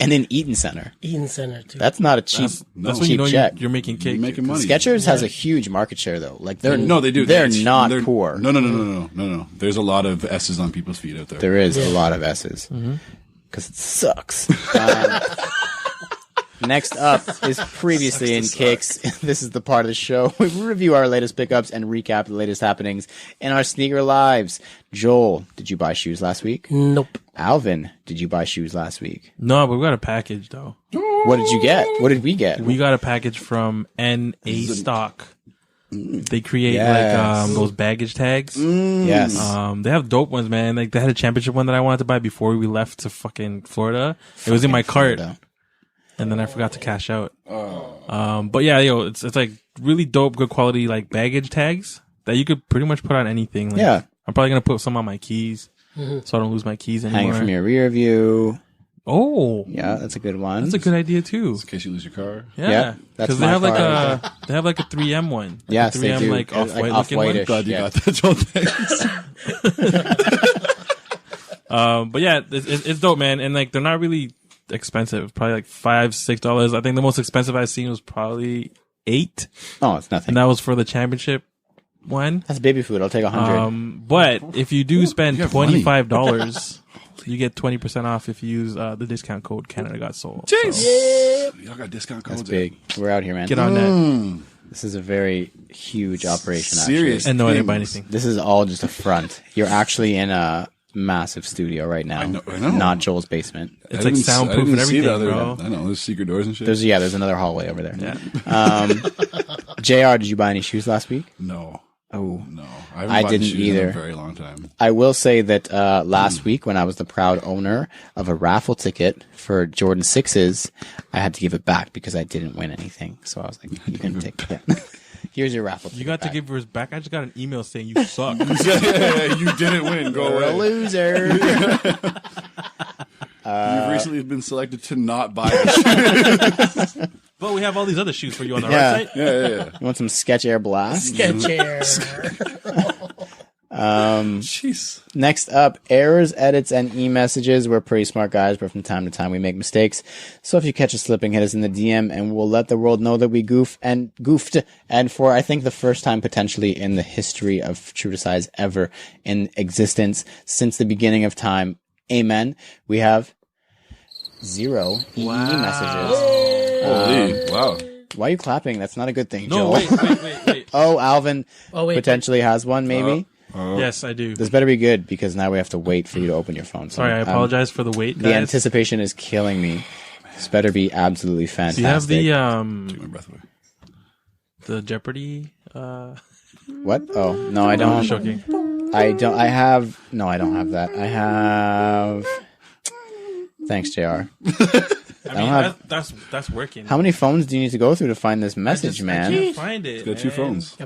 And in Eaton Center, Eaton Center too. that's not a cheap, That's No. when you cheap know check. you're making cake. You're making money. Skechers has a huge market share though. Like they're No, they do. They're It's- not poor. No. There's a lot of S's on people's feet out there. There is a lot of S's because it sucks. Next up is previously in Kicks. This is the part of the show we review our latest pickups and recap the latest happenings in our sneaker lives. Joel, did you buy shoes last week? Nope. Alvin, did you buy shoes last week? No, but we got a package though. What did you get? What did we get? We got a package from NA Stock. They create Yes. like those baggage tags. Yes. They have dope ones, man. Like they had a championship one that I wanted to buy before we left to fucking Florida. It was in my cart, Florida. and then I forgot to cash out. But yeah, it's like really dope, good quality like baggage tags that you could pretty much put on anything. Like, Yeah. I'm probably gonna put some on my keys so I don't lose my keys anymore. Hang from your rear view. Oh, Yeah, that's a good one. that's a good idea too. In case you lose your car. Yeah, Yeah, that's because they my have like car they have like a 3M one. Like Yes, a they 3M do. like off white Like looking one. off-whitish. Glad you Yeah. got that, Joel. Thanks. But yeah, it's dope, man. And like they're not really expensive. Probably like $5-6. I think the most expensive I've seen was probably $8, Oh, it's nothing. and that was for the championship one. That's baby food. I'll take 100. But if you do spend You have money. $25, you get 20% off if you use the discount code Canada Got Sold. Y'all got discount codes. That's big. We're out here, man. Get on that. This is a very huge operation. Serious. Actually. And no, I didn't buy things. anything. This is all just a front. You're actually in a massive studio right now. I know. Not Joel's basement. It's I like didn't- soundproof I didn't and see the everything, other- bro. I know. There's secret doors and shit. There's another hallway over there. Yeah. JR, did you buy any shoes last week? No. Oh, No. haven't I bought didn't shoes either. In a very long time. I will say that last week when I was the proud owner of a raffle ticket for Jordan 6s, I had to give it back because I didn't win anything. So I was like, you can take it. Here's your raffle ticket. You got to back. give yours back. I just got an email saying you suck. Yeah, you didn't win. Go You're a away. loser. You've recently been selected to not buy it. But we have all these other shoes for you on the Yeah. right side. Yeah. You want some Sketch Air Blast? Skechers. Jeez. Next up, errors, edits, and e-messages. We're pretty smart guys, but from time to time we make mistakes. So if you catch us slipping, hit us in the DM, and we'll let the world know that we goofed. And for, I think, the first time potentially in the history of True to Size ever in existence since the beginning of time. Amen. We have 0 EE messages. Holy. Wow. Why are you clapping? That's not a good thing, No, Joel. wait. Oh, Alvin Oh wait. potentially has one, maybe. Yes, I do. This better be good because now we have to wait for you to open your phone. So, Sorry, I apologize for the wait, The guys. anticipation is killing me. This better be absolutely fantastic. Do you have Take my breath away. the Jeopardy? What? Oh, no, I don't. Joking. I don't. I have. No, I don't have that. I have. Thanks, JR. I mean, that's working. How many phones do you need to go through to find this message, I man? can't find it. Got 2 phones.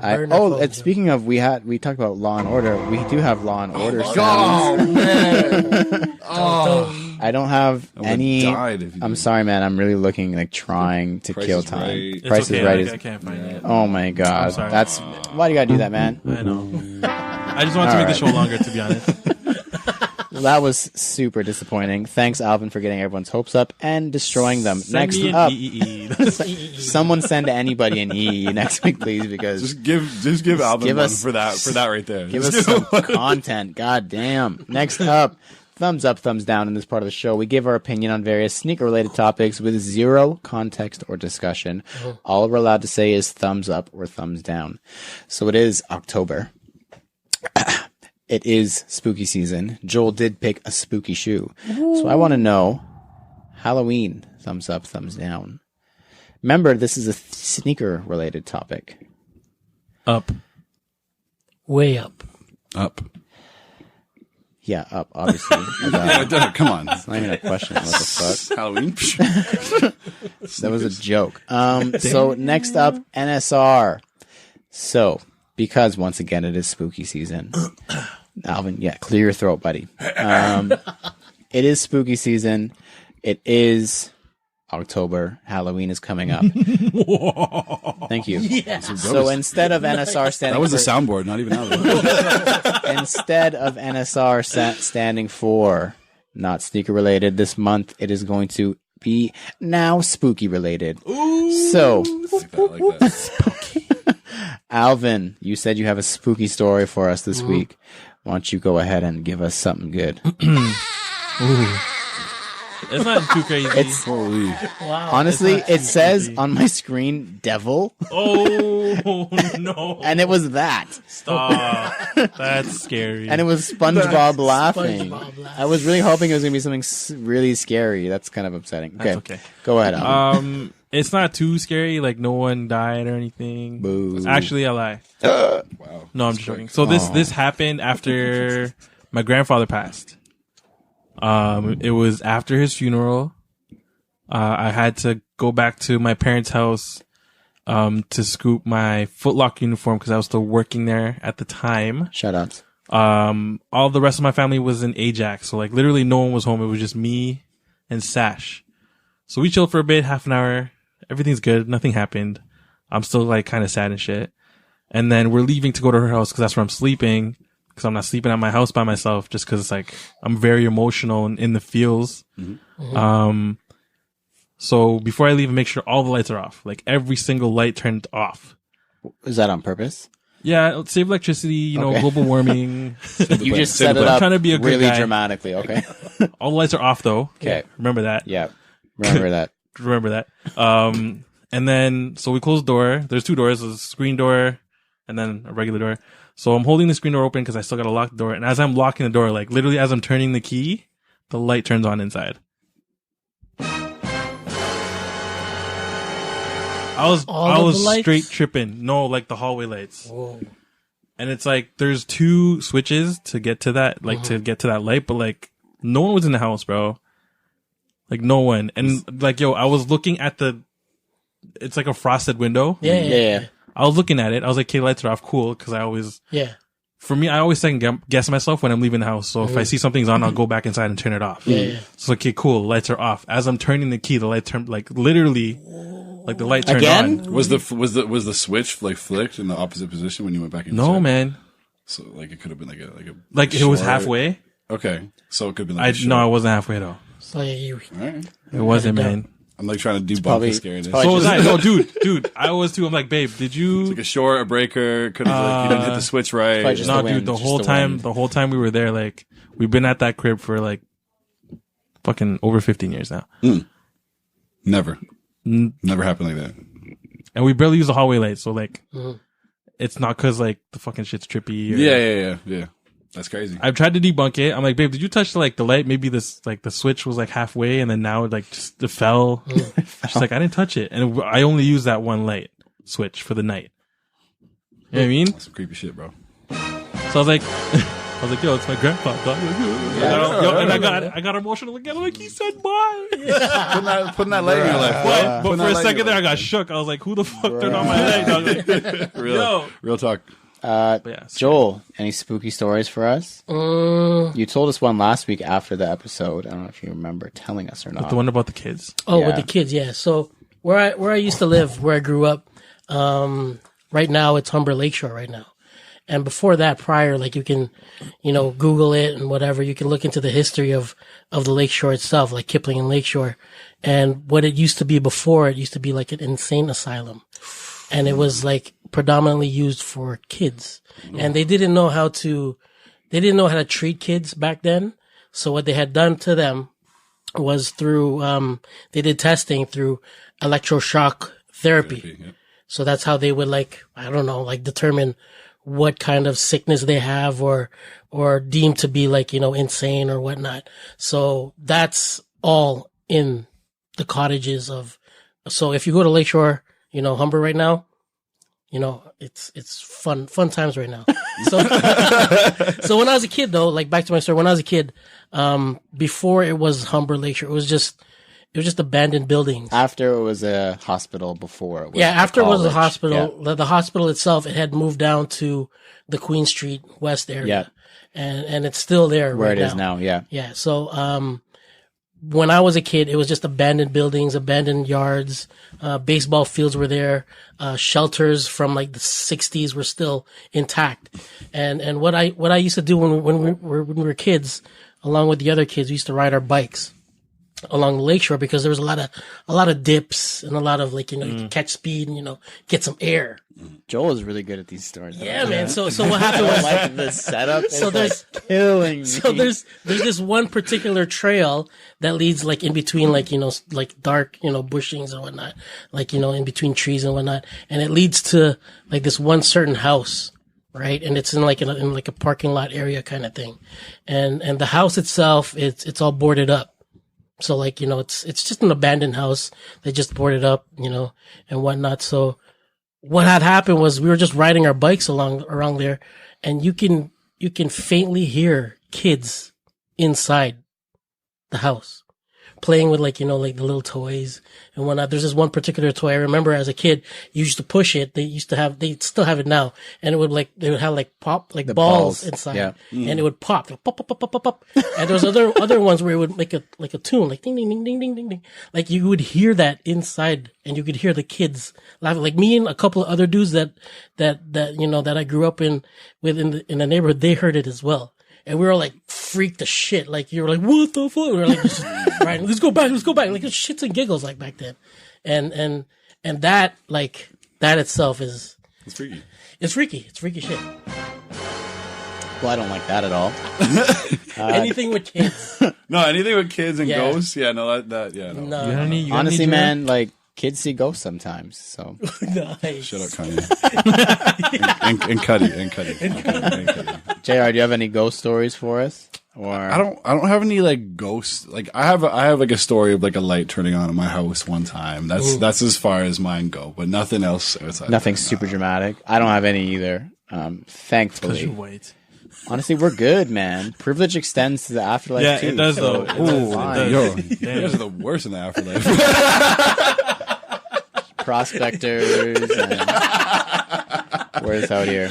Speaking of, we talked about Law and Order. We do have Law and Order sounds. Oh man! Oh, I don't have I would've any. died if you I'm did. sorry, man. I'm really looking, like, trying to Price kill is time. Right. It's Price okay, is Right. like, I can't find it. Oh my God, sorry. that's why do you gotta do that, man? I know. I just wanted to make the show longer, to be honest. Well, that was super disappointing. Thanks, Alvin, for getting everyone's hopes up and destroying them. Send Next me an up, EEE. someone send anybody an EE next week, please, because Just give Alvin give one us- for that right there. give Just us some content. God damn. Next up, thumbs up, thumbs down. In this part of the show, we give our opinion on various sneaker-related topics with zero context or discussion. All we're allowed to say is thumbs up or thumbs down. So it is October. It is spooky season. Joel did pick a spooky shoe. So I want to know, Halloween, thumbs up, thumbs down. Remember, this is a sneaker-related topic. Up. Way up. up. Yeah, up, obviously. Come on. Not even a question. What the fuck? Halloween. That was a joke. So next up, NSR. So, because once again it is spooky season. Alvin, yeah, clear your throat, buddy. It is spooky season. It is October. Halloween is coming up. Thank you. So instead of NSR standing That was a for, soundboard, not even Alvin. instead of NSR standing for not sneaker related, this month it is going to be now spooky related. So, Like that. Alvin, you said you have a spooky story for us this week. Why don't you go ahead and give us something good? It's not too crazy. It's Holy. Wow. honestly, It's not it too says crazy. on my screen "devil," Oh no! and it was that, Stop. That's scary. and it was SpongeBob laughing. SpongeBob laughing. I was really hoping it was gonna be something really scary. That's kind of upsetting. Okay, That's okay. go ahead, Alvin. It's not too scary. Like no one died or anything. Boo. Actually, I lie. Wow. No, I'm just joking. So this happened after my grandfather passed. It was after his funeral. I had to go back to my parents' house to scoop my Foot Locker uniform because I was still working there at the time. Shout outs. All the rest of my family was in Ajax, so like literally no one was home. It was just me and Sash. So we chilled for a bit, half an hour. Everything's good. Nothing happened. I'm still like kind of sad and shit. And then we're leaving to go to her house because that's where I'm sleeping. Because I'm not sleeping at my house by myself just because it's like I'm very emotional and in the feels. So before I leave, I make sure all the lights are off. Like every single light turned off. Is that on purpose? Yeah, save electricity, you know, Okay. global warming. You just Save set the it plan. up Trying to be a good really guy. dramatically. Okay. All the lights are off though. Okay. Remember that. Yeah. Remember that. Remember that. And then, so we close the door. There's 2 doors. There's a screen door and then a regular door. So I'm holding the screen door open because I still got to lock the door. And as I'm locking the door, like literally as I'm turning the key, the light turns on inside. I was All of the lights? straight tripping. No, like the hallway lights. Whoa. And it's like, there's 2 switches to get to that, like to get to that light, but like no one was in the house, bro. Like no one. And like, yo, I was looking at it's like a frosted window. Yeah. Yeah. I was looking at it. I was like, okay, lights are off. Cool. Cause I always, Yeah. for me, I always second guess myself when I'm leaving the house. So if I see something's on, I'll go back inside and turn it off. Yeah. So okay, cool. Lights are off. As I'm turning the key, the light turned, like literally, like the light turned Again? on. Was the switch like flicked in the opposite position when you went back inside? No, man. So like it could have been Like it was short- halfway. Okay, so it could have been like No, I wasn't halfway though. So yeah, you. All right. It wasn't, man. I'm like trying to debunk probably- the scariness. probably So was just- I. No, dude, I was too. I'm like, babe, did you? Like a short, a breaker, could have like you didn't hit the switch right. probably just No, the wind, dude, the just whole the time, wind. the whole time we were there, like, we've been at that crib for like fucking over 15 years now. Never happened like that. And we barely use the hallway light. So like, it's not cause like the fucking shit's trippy. Or, Yeah. That's crazy. I've tried to debunk it. I'm like, babe, did you touch the light? Maybe this the switch was like halfway, and then now it just it fell. She's like, I didn't touch it, and I only use that one light switch for the night. You know what I mean? That's some creepy shit, bro. So I was like, yo, it's my grandpa. Dog. And I got emotional again. I'm like, he said bye. Putting that light in your life. But for a second there, I got shook. I was like, who the fuck turned on my light? Dog? Like, Real talk. Joel, any spooky stories for us? You told us one last week after the episode. I don't know if you remember telling us or not. The one about the kids. Oh, with the kids, yeah. So where I used to live, where I grew up, right now it's Humber Lakeshore right now. And before that, prior, like you can, Google it and whatever. You can look into the history of the Lakeshore itself, like Kipling and Lakeshore. And what it used to be before, it used to be like an insane asylum. And it was like predominantly used for kids. And they didn't know how to treat kids back then. So what they had done to them was through, they did testing through electroshock therapy. Yeah. So that's how they would determine what kind of sickness they have or deemed to be insane or whatnot. So that's all in the cottages so if you go to Lakeshore, Humber right now, it's fun times right now. So, so when I was a kid though, back to my story, when I was a kid, before it was Humber Lakeshore, it was just abandoned buildings. After it was a hospital, before it was after college. it was a hospital, Yeah. the hospital itself, it had moved down to the Queen Street West area. Yeah. And it's still there Where right it is now, yeah. Yeah. So, when I was a kid, it was just abandoned buildings, abandoned yards, baseball fields were there, shelters from the 60s were still intact. And what I used to do when we were kids, along with the other kids, we used to ride our bikes along the lakeshore because there was a lot of dips and a lot of you could catch speed and get some air. Joel is really good at these stories. Yeah, man. So what happened was like the setup. So there's killing me. So there's this one particular trail that leads in between dark bushings and whatnot, in between trees and whatnot, and it leads to this one certain house, right? And it's in in a parking lot area kind of thing, and the house itself it's all boarded up. So it's just an abandoned house. They just boarded up, and whatnot. So what had happened was we were just riding our bikes around there, and you can faintly hear kids inside the house playing with the little toys and whatnot. There's this one particular toy I remember as a kid. You used to push it. They still have it now, and it would they would have pop the balls inside, yeah. And it would pop, pop, pop, pop, pop, pop. And there's other ones where it would make a tune, ding, ding, ding, ding, ding, ding, ding. You would hear that inside, and you could hear the kids laughing. Me and a couple of other dudes that I grew up with in the neighborhood, they heard it as well. And we were freaked to shit. You were what the fuck? We were just, right, let's go back. Shits and giggles back then. And that, that itself is. It's freaky. It's freaky. It's freaky shit. Well, I don't like that at all. Anything with kids. No, anything with kids and Yeah. ghosts. Yeah, no, yeah, no. No. Honestly, man, kids see ghosts sometimes. So Nice. Shut up, Kanye. and Cuddy. JR, do you have any ghost stories for us? Or I don't have any ghosts. I have a story of a light turning on in my house one time. That's as far as mine go, but nothing else outside. Nothing super dramatic. I don't have any either. Thankfully. You're white. Honestly, we're good, man. Privilege extends to the afterlife Yeah, too. it does so though. it's It does. fine. It Yo, does. you guys are the worst in the afterlife. Prospectors and where's out here.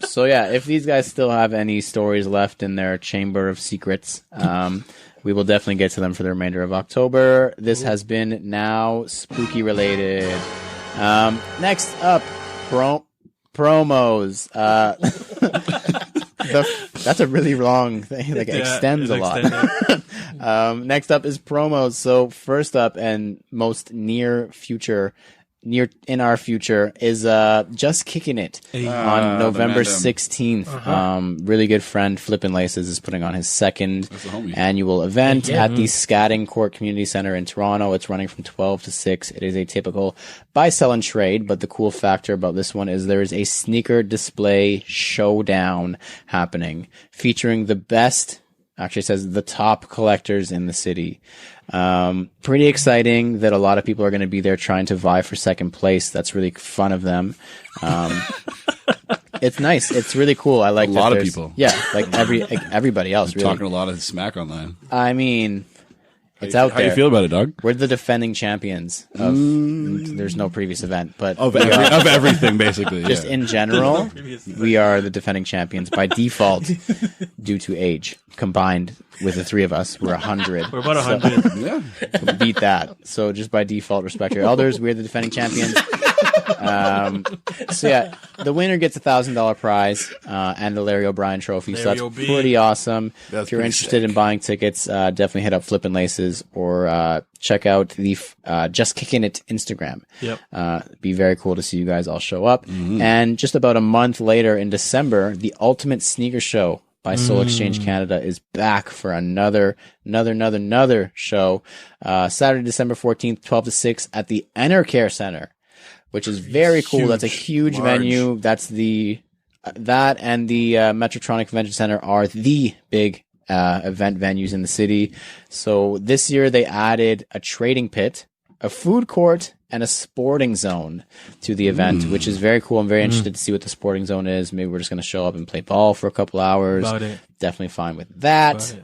So yeah, if these guys still have any stories left in their chamber of secrets, we will definitely get to them for the remainder of October. This has been Now Spooky Related. Next up, promos. That's a really long thing. It extends a lot. Next up is promos. So first up and most near future in our future is Just Kicking It on November 16th. Really good friend Flippin' Laces is putting on his second annual event at the Scatting Court Community Center in Toronto. It's running from 12 to 6. It is a typical buy, sell, and trade, but the cool factor about this one is there is a sneaker display showdown happening featuring the best, actually it says the top collectors in the city. Pretty exciting that a lot of people are going to be there trying to vie for second place. That's really fun of them. It's nice. It's really cool. I like a lot of people. Yeah, like everybody else. Really. Talking a lot of smack online. I mean, it's out there. How do you feel about it, Doug? We're the defending champions of. There's no previous event, but of everything basically. Just in general, we are the defending champions by default due to age. Combined with the three of us, we're 100. We're about 100. Yeah. Beat that. So just by default, respect your elders. We're the defending champions. So yeah, the winner gets $1,000 prize and the Larry O'Brien trophy. So that's pretty awesome. If you're interested in buying tickets, definitely hit up Flippin' Laces or check out the Just Kicking It Instagram. Yep. Be very cool to see you guys all show up. And just about a month later in December, the Ultimate Sneaker Show by Soul Exchange Canada is back for another show. Saturday, December 14th, 12 to 6 at the Enercare Center, which is very cool. That's a huge venue. That's that and the Metrotronic Convention Center are the big event venues in the city. So this year they added a trading pit, a food court, and a sporting zone to the event, which is very cool. I'm very interested to see what the sporting zone is. Maybe we're just going to show up and play ball for a couple hours. Definitely fine with that.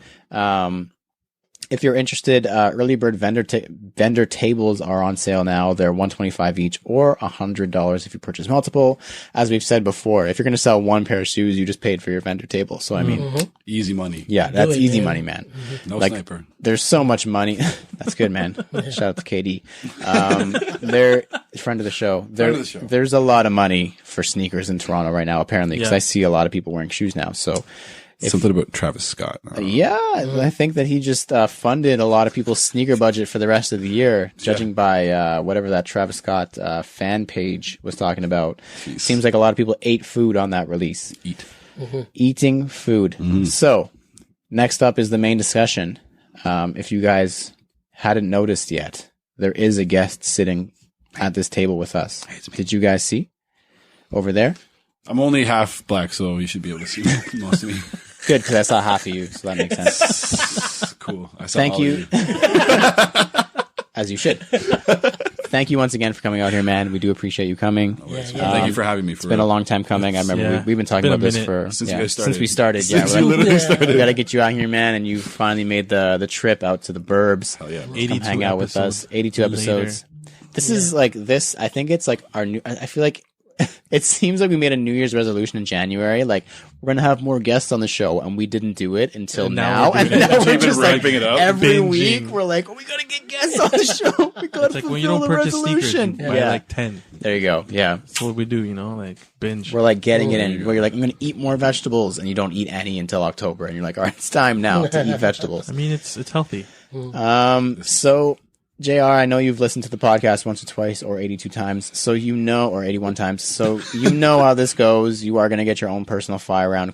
If you're interested, early bird vendor tables are on sale now. They're $125 each or $100 if you purchase multiple. As we've said before, if you're going to sell one pair of shoes, you just paid for your vendor table. So, I mean, easy money. Yeah, that's easy money, man. No sniper. There's so much money. That's good, man. Shout out to KD. They're friend of the show. There's a lot of money for sneakers in Toronto right now, apparently, because I see a lot of people wearing shoes now. So, something about Travis Scott. I think that he just funded a lot of people's sneaker budget for the rest of the year, judging by whatever that Travis Scott fan page was talking about. Jeez. Seems like a lot of people ate food on that release. Eating food. So, next up is the main discussion. If you guys hadn't noticed yet, there is a guest sitting at this table with us. Did you guys see? Over there? I'm only half black, so you should be able to see most of me. Good, because I saw half of you, so that makes sense. Cool. I saw Thank you. As you should. Thank you once again for coming out here, man. We do appreciate you coming. Thank you for having me. It's been a long time coming. I remember we've been talking about this since we started. Since we literally started. We got to get you out here, man, and you finally made the trip out to the burbs. Hell yeah. 82 hang out with us. 82 episodes. This is like this. I think it's like our new. I feel like it seems like we made a New Year's resolution in January. Like, we're going to have more guests on the show, and we didn't do it until now. And now we're just like, it up. every week, we're like, oh, we got to get guests on the show. We got to like fulfill when you don't the purchase resolution. sneakers, you buy like 10. There you go. Yeah. That's what we do, like binge. We're like getting it in. Where you're like, I'm going to eat more vegetables, and you don't eat any until October. And you're like, all right, it's time now to eat vegetables. I mean, it's healthy. So, JR, I know you've listened to the podcast once or twice or 82 times, so you know, or 81 times, so you know how this goes. You are going to get your own personal fire round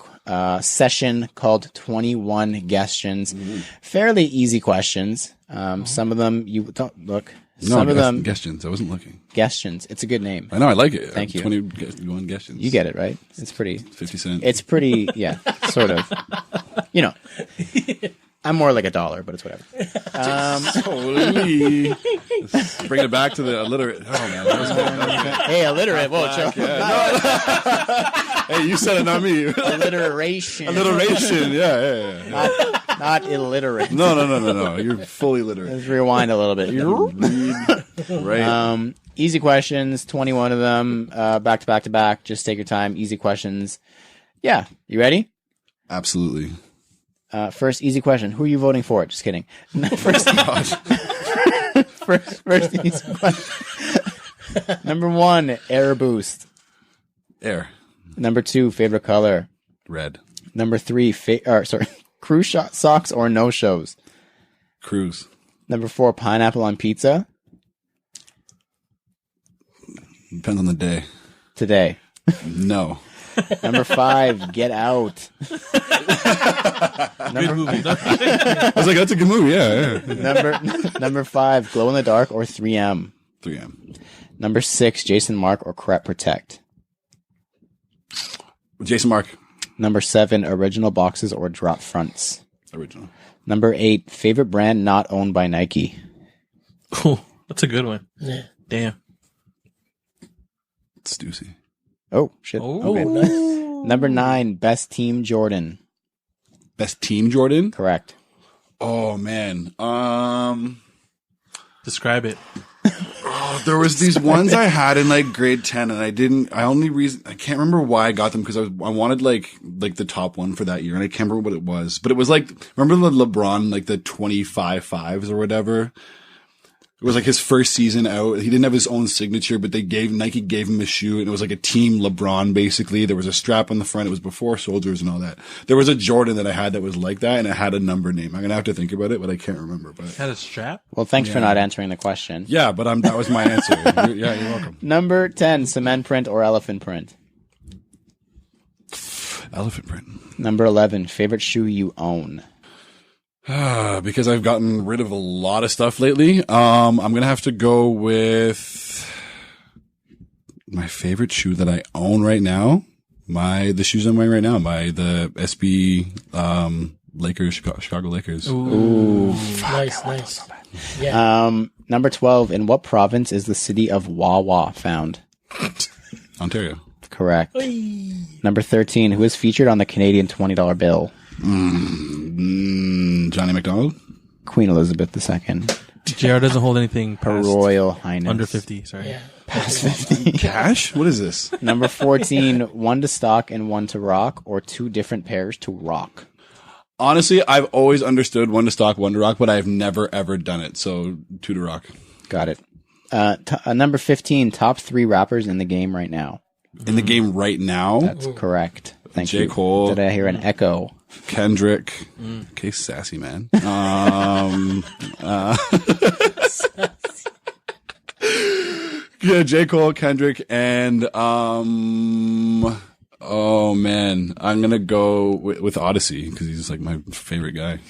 session called 21 Questions. Fairly easy questions. Some of them you don't look. Some of them Questions. I wasn't looking. Questions. It's a good name. I know. I like it. Thank you. 21 Questions. You get it, right? It's pretty. 50 cents. It's pretty, yeah, sort of. You know. I'm more like $1, but it's whatever. Holy. Bring it back to the illiterate. Oh, man. Hey, illiterate. Whoa, chill. Hey, you said it, not me. Alliteration. Alliteration. Yeah. Not illiterate. No. You're fully literate. Let's rewind a little bit. Right. Easy questions, 21 of them, back to back to back. Just take your time. Easy questions. Yeah. You ready? Absolutely. First easy question. Who are you voting for? Just kidding. First easy question. Number 1, air boost. Air. Number 2, favorite color. Red. Number 3, cruise socks or no shows. Cruise. Number 4, pineapple on pizza. Depends on the day. Today. No. Number 5, Get Out. Good movie. I was like, that's a good movie. Yeah. Number 5, Glow in the Dark or 3M. 3M. Number 6, Jason Mark or Crep Protect. Jason Mark. Number 7, Original Boxes or Drop Fronts. Original. Number 8, favorite brand not owned by Nike. Cool. That's a good one. Yeah. Damn. It's Stussy. Oh, shit. Oh, Okay. nice. Number 9, best team Jordan. Best team Jordan? Correct. Oh, man. Describe it. There was these ones I had in like grade 10 and I can't remember why I got them because I wanted like the top one for that year and I can't remember what it was, but it was like, remember the LeBron, like the 25 fives or whatever? It was like his first season out. He didn't have his own signature, but Nike gave him a shoe and it was like a team LeBron basically. There was a strap on the front. It was before Soldiers and all that. There was a Jordan that I had that was like that and it had a number name. I'm going to have to think about it, but I can't remember. But Had a strap? Well, thanks for not answering the question. yeah, but that was my answer. You're welcome. Number 10, cement print or elephant print. Elephant print. Number 11, favorite shoe you own. Because I've gotten rid of a lot of stuff lately. I'm going to have to go with my favorite shoe that I own right now. The shoes I'm wearing right now, the SB, Lakers, Chicago Lakers. Ooh. Nice. Yeah. Number 12, in what province is the city of Wawa found? Ontario. Correct. Number 13, who is featured on the Canadian $20 bill? Johnny McDonald. Queen Elizabeth II. JR doesn't hold anything Her past Royal Highness. under 50. Sorry. Yeah. Past 50. Cash? What is this? Number 14, one to stock and one to rock, or two different pairs to rock. Honestly, I've always understood one to stock, one to rock, but I've never ever done it. So two to rock. Got it. Number 15, top 3 rappers in the game right now. In the game right now, That's correct. Thank J. you. Cole. Did I hear an echo? Kendrick. Okay, sassy man. Yeah, J. Cole, Kendrick, and oh man, I'm gonna go with Odyssey because he's like my favorite guy.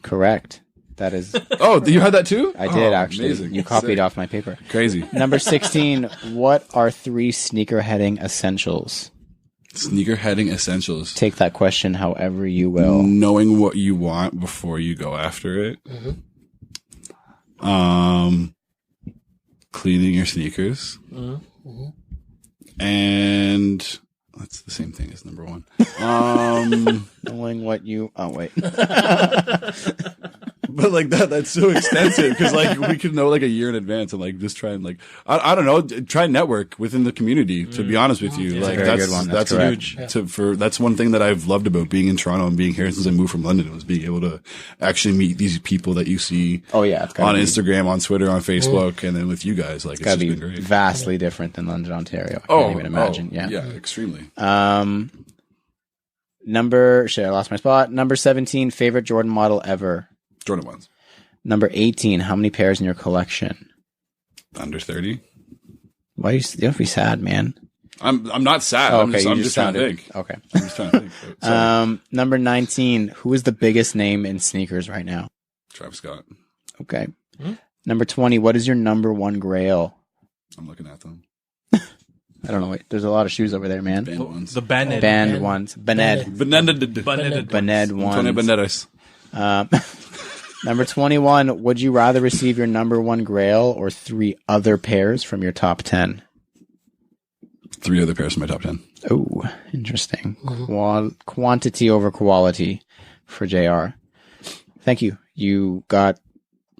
Correct. That is. Oh, you had that too? I did actually. Amazing. You copied Sick. off my paper. Crazy. Number 16, what are 3 sneaker-heading essentials? Sneaker-heading essentials. Take that question however you will. Knowing what you want before you go after it. Cleaning your sneakers. And that's the same thing as number 1. Knowing what you... Oh, wait. But like that's so extensive because like we could know like a year in advance and like just try and like I don't know, try and network within the community. To be honest with you, like very that's good one. that's That's huge. That's one thing that I've loved about being in Toronto and being here since I moved from London was being able to actually meet these people that you see. Oh, yeah. It's gotta on be, Instagram, on Twitter, on Facebook, and then with you guys, like it's gotta just be been great. vastly different than London, Ontario. I can't even imagine. Yeah. Extremely. I lost my spot. Number 17, favorite Jordan model ever. Jordan ones. Number 18, how many pairs in your collection? Under 30. Why you don't have to be sad, man. I'm not sad. Oh, I'm just trying to think. Okay. I'm just trying to think. Sorry. Number 19, who is the biggest name in sneakers right now? Travis Scott. Okay. Number 20, what is your number 1 grail? I'm looking at them. I don't know. Wait, there's a lot of shoes over there, man. Band ones. The Banned. Band ones. Bened Banned ones. Antonio Banderas. Number 21, would you rather receive your number 1 grail or 3 other pairs from your top 10? 3 other pairs in my top 10. Oh, interesting. Quantity over quality for JR. Thank you. You got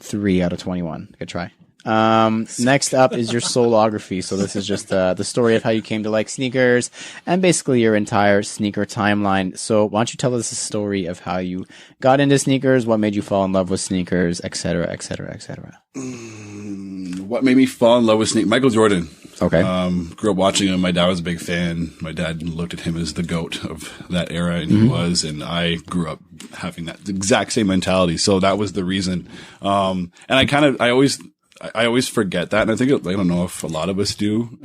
3 out of 21. Good try. Next up is your soulography. So this is just the story of how you came to like sneakers and basically your entire sneaker timeline. So why don't you tell us the story of how you got into sneakers, what made you fall in love with sneakers, et cetera, et cetera, et cetera. What made me fall in love with sneakers? Michael Jordan. Okay. Grew up watching him. My dad was a big fan. My dad looked at him as the GOAT of that era, and he was. And I grew up having that exact same mentality. So that was the reason. And I always I always forget that. And I think, I don't know if a lot of us do,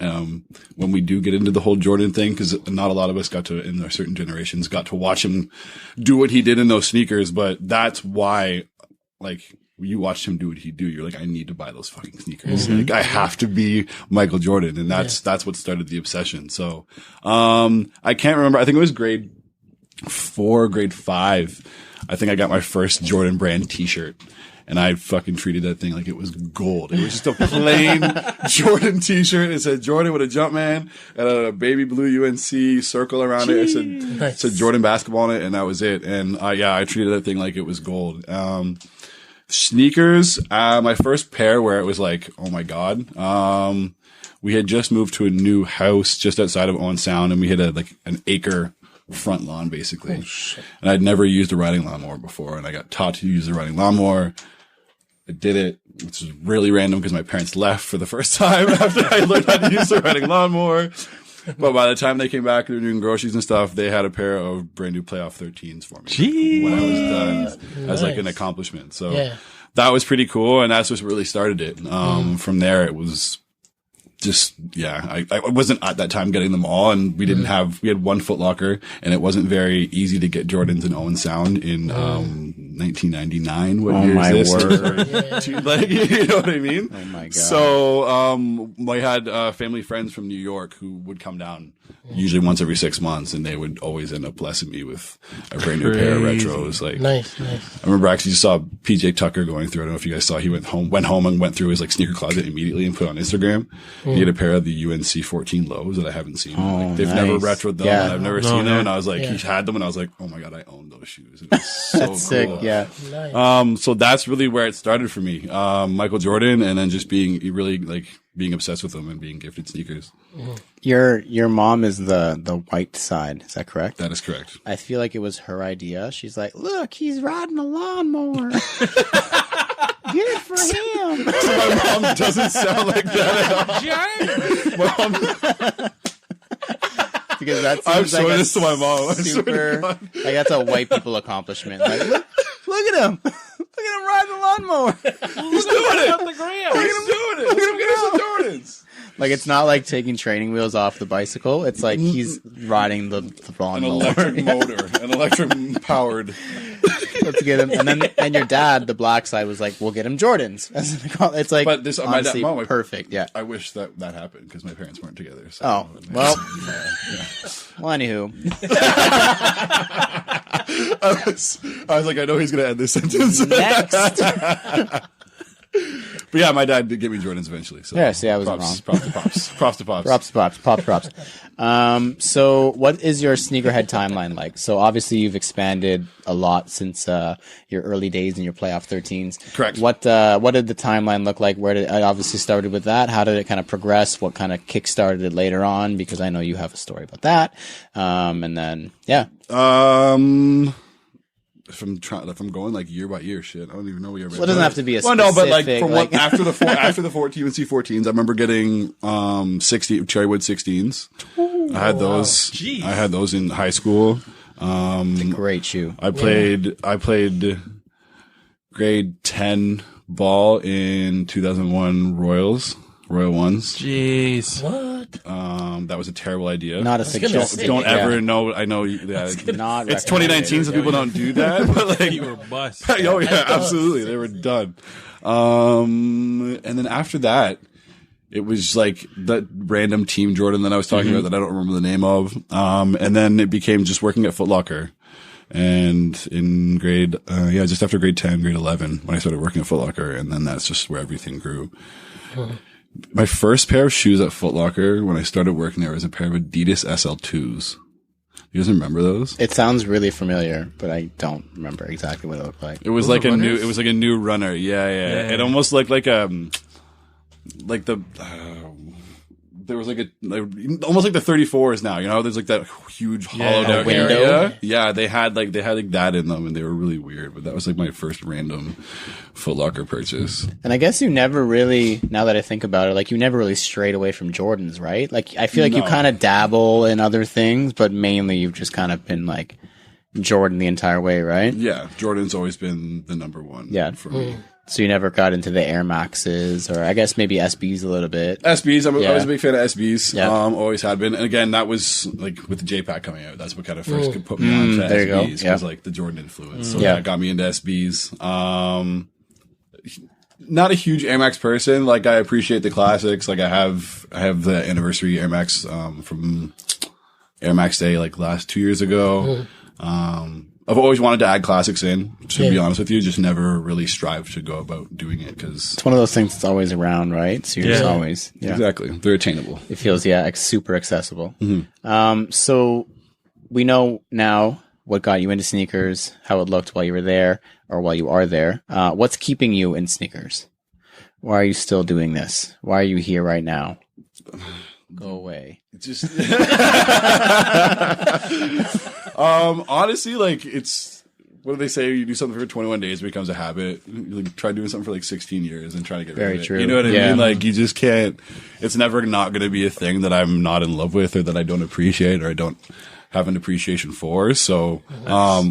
when we do get into the whole Jordan thing, cause not a lot of us got to, in our certain generations, got to watch him do what he did in those sneakers. But that's why, like, you watched him do what he do. You're like, I need to buy those fucking sneakers. Like, I have to be Michael Jordan. And that's what started the obsession. So, I can't remember. I think it was grade 4, grade 5. I think I got my first Jordan brand t-shirt. And I fucking treated that thing like it was gold. It was just a plain Jordan t-shirt. It said Jordan with a Jumpman and a baby blue UNC circle around it. It said Jordan basketball on it, and that was it. And I treated that thing like it was gold. Sneakers, my first pair where it was like, oh my God. We had just moved to a new house just outside of Owen Sound, and we had an acre front lawn basically. And I'd never used a riding lawnmower before, and I got taught to use a riding lawnmower. I did it, which was really random because my parents left for the first time after I learned how to use the riding lawnmower. But by the time they came back, they were doing groceries and stuff. They had a pair of brand new playoff 13s for me when I was done as like an accomplishment. So that was pretty cool. And that's what really started it. From there, it was just, I wasn't at that time getting them all, and we had one Foot Locker, and it wasn't very easy to get Jordans in Owen Sound in 1999. What year is this? Word. Like, you know what I mean? Oh my God. So, I had family friends from New York who would come down usually once every 6 months, and they would always end up blessing me with a brand new pair of retros. Like, Nice. I remember I actually just saw PJ Tucker going through. I don't know if you guys saw. He went home and went through his like sneaker closet immediately and put it on Instagram. He had a pair of the UNC 14 lows that I haven't seen. Like, they've never retroed them, and I've never seen them. And I was like, he had them, and I was like, oh my God, I own those shoes. It was so cool. Sick, yeah. Nice. So that's really where it started for me. Michael Jordan, and then just being obsessed with them and being gifted sneakers. Your mom is the white side, is that correct? That is correct. I feel like it was her idea. She's like, look, he's riding a lawnmower. Get it for him. My mom doesn't sound like that at all. Because that I'm seems showing like this to my mom. I swear to super, God. like that's a white people accomplishment. Like, look at him. Look at him ride the lawnmower. He's doing it. Look at him doing it. Look at him getting some Jordans. Like, it's not like taking training wheels off the bicycle. It's like he's riding the An lawnmower. electric motor. An electric powered. Let's get him. And your dad, the black side, was like, we'll get him Jordans. It's like, But this, honestly, my dad, perfect. Yeah. I wish that happened because my parents weren't together. So, Oh, well. Well, anywho. I was like, I know he's going to end this sentence. Next. But yeah, my dad did get me Jordans eventually. So Yeah, see, I was wrong. Props to pops. Props to pops. Props to pops. Props. So what is your sneakerhead timeline like? So obviously you've expanded a lot since your early days in your playoff 13s. Correct. What did the timeline look like? Where did I obviously started with that? How did it kind of progress? What kind of kickstarted it later on? Because I know you have a story about that. And then If I'm going like year by year, shit, I don't even know what you're. Well, it doesn't have to be a Well, specific. no, but like from what after the after the 14 UNC 14s, I remember getting 60 Cherrywood 16s. I had those. Jeez. I had those in high school. It's a great shoe. I played grade 10 ball in 2001 Royal Ones. Jeez. What? That was a terrible idea. Not a gonna suggestion. say, Don't ever Yeah. know. I know. Yeah, Not it's 2019, so people don't do that. But like, You were bust. oh yeah, absolutely, they were done. And then after that, it was like that random Team Jordan that I was talking about that I don't remember the name of. And then it became just working at Foot Locker. And in grade, just after grade 10, grade 11, when I started working at Foot Locker, and then that's just where everything grew. My first pair of shoes at Foot Locker when I started working there was a pair of Adidas SL2s. You guys remember those? It sounds really familiar, but I don't remember exactly what it looked like. It was like a new. It was like a new runner. Yeah. It almost looked like the. There was almost like the 34s now. You know, there's like that huge hollowed out window. area. Yeah, they had like that in them, and they were really weird. But that was like my first random Foot Locker purchase. And I guess you never really, now that I think about it, like you never really strayed away from Jordans, right? Like I feel like you kind of dabble in other things, but mainly you've just kind of been like Jordan the entire way, right? Yeah, Jordan's always been the number one. Yeah. for me. So you never got into the Air Maxes, or I guess maybe SBs a little bit. SBs, I was a big fan of SBs. Yeah. Always had been. And again, that was like with the J-Pack coming out. That's what kind of first could put me on to there you go. SBs. Yeah. Was like the Jordan influence. So Yeah. that got me into SBs. Not a huge Air Max person. Like I appreciate the classics. Like I have the anniversary Air Max, from Air Max Day, like last 2 years ago. I've always wanted to add classics in, to be honest with you, just never really strived to go about doing it because It's one of those things that's always around, right? So you're just always, exactly, they're attainable. It feels, super accessible. So we know now what got you into sneakers, how it looked while you were there or while you are there. What's keeping you in sneakers? Why are you still doing this? Why are you here right now? Go away. Just honestly, like it's what do they say? You do something for 21 days, it becomes a habit. You like, try doing something for like 16 years and try to get rid of it. Very true. You know what I Yeah. mean? Like you just can't. It's never not going to be a thing that I'm not in love with or that I don't appreciate or I don't have an appreciation for. So,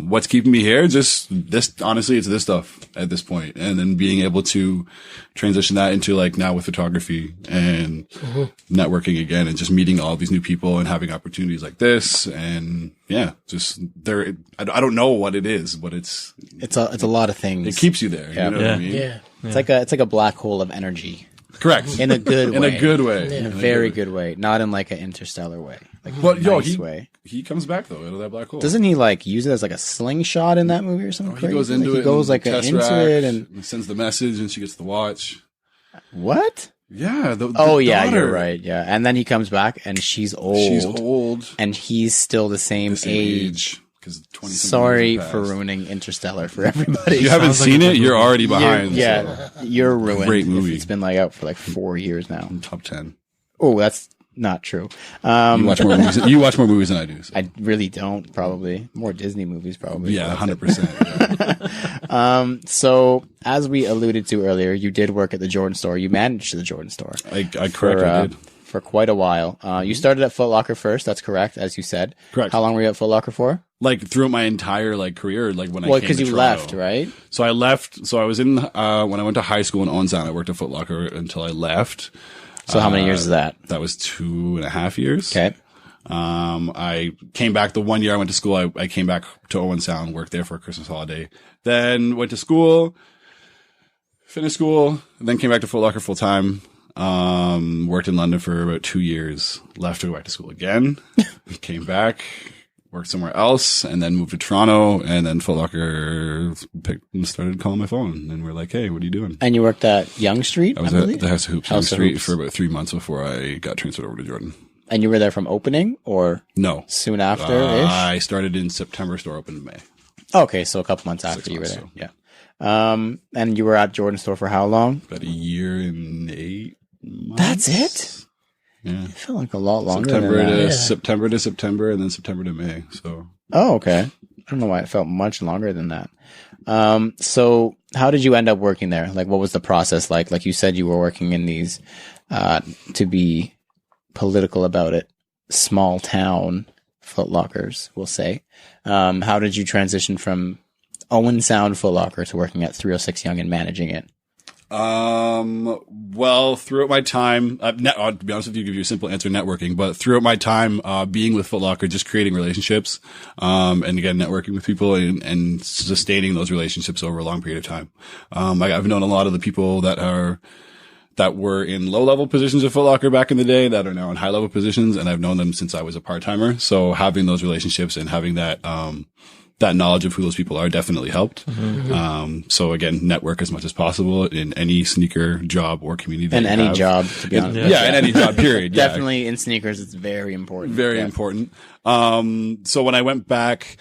what's keeping me here? Just this, honestly, it's this stuff at this point. And then being able to transition that into like now with photography and networking again and just meeting all these new people and having opportunities like this. And yeah, just there, I don't know what it is, but it's a lot of things. it keeps you there. Yeah. You know what I Yeah. mean? Yeah. It's like a black hole of energy Correct. in a good way. In a good way. In a very good way, not in like an interstellar way. Like But a yo, nice way. he comes back though out of that black hole. Doesn't he like use it as like a slingshot in that movie or something? He crazy? goes into Like, it. He goes and like test into rack, it and sends the message, and she gets the watch. what? Yeah. Oh the yeah, daughter. you're right. Yeah, and then he comes back and she's old. She's old. and he's still the same, The same age. because 20. Sorry for ruining Interstellar for everybody. You haven't Sounds like seen a it. good You're movie. already behind. You're ruined. Great movie. It's been like out for like 4 years now. So, top 10. Oh, that's not true. You watch more movies. You watch more movies than I do. So. I really don't. Probably more Disney movies. Probably. Yeah, That's it. 100%. So, as we alluded to earlier, you did work at the Jordan store. You managed the Jordan store I correctly did. for quite a while. You started at Foot Locker first. That's correct, as you said. Correct. How long were you at Foot Locker for? Like throughout my entire like career, like when I Well, came because to you Toronto. left, right? So I left. So I was in when I went to high school in Owensound. I worked at Foot Locker until I left. So, how many years is that? That was 2.5 years. Okay. I came back the 1 year I went to school. I came back to Owensound, worked there for a Christmas holiday, then went to school, finished school, and then came back to Foot Locker full time. Worked in London for about 2 years, left to go back to school again, came back, worked somewhere else, and then moved to Toronto, and then Foot Locker started calling my phone, and we're like, hey, what are you doing? And you worked at Yonge Street, I was believe? at the House of Hoops, House of Street Hoops. for about 3 months before I got transferred over to Jordan. And you were there from opening or No. soon after-ish? I started in September, store opened in May. Okay, so a couple months after you were months, there. so. Yeah. And you were at Jordan store for how long? About a year and 8 months. That's it? Yeah. I feel like a lot longer September than that. to Yeah. September to September, and then September to May. So Oh, okay. I don't know why it felt much longer than that. So how did you end up working there? Like, what was the process like? Like you said, you were working in these, to be political about it, small town Foot Lockers, we'll say. How did you transition from Owensound Foot Locker to working at 306 Yonge and managing it? well, throughout my time, to be honest with you, give you a simple answer, networking, but throughout my time, being with Foot Locker, just creating relationships, and again, networking with people and sustaining those relationships over a long period of time. I've known a lot of the people that were in low level positions at Foot Locker back in the day that are now in high level positions. And I've known them since I was a part timer. So having those relationships and having that knowledge of who those people are definitely helped. So again, network as much as possible in any sneaker job or community. That In you any have. job, to be honest. Yeah, in any job, period. Yeah. Definitely in sneakers, it's very important. Very Yeah. important. So when I went back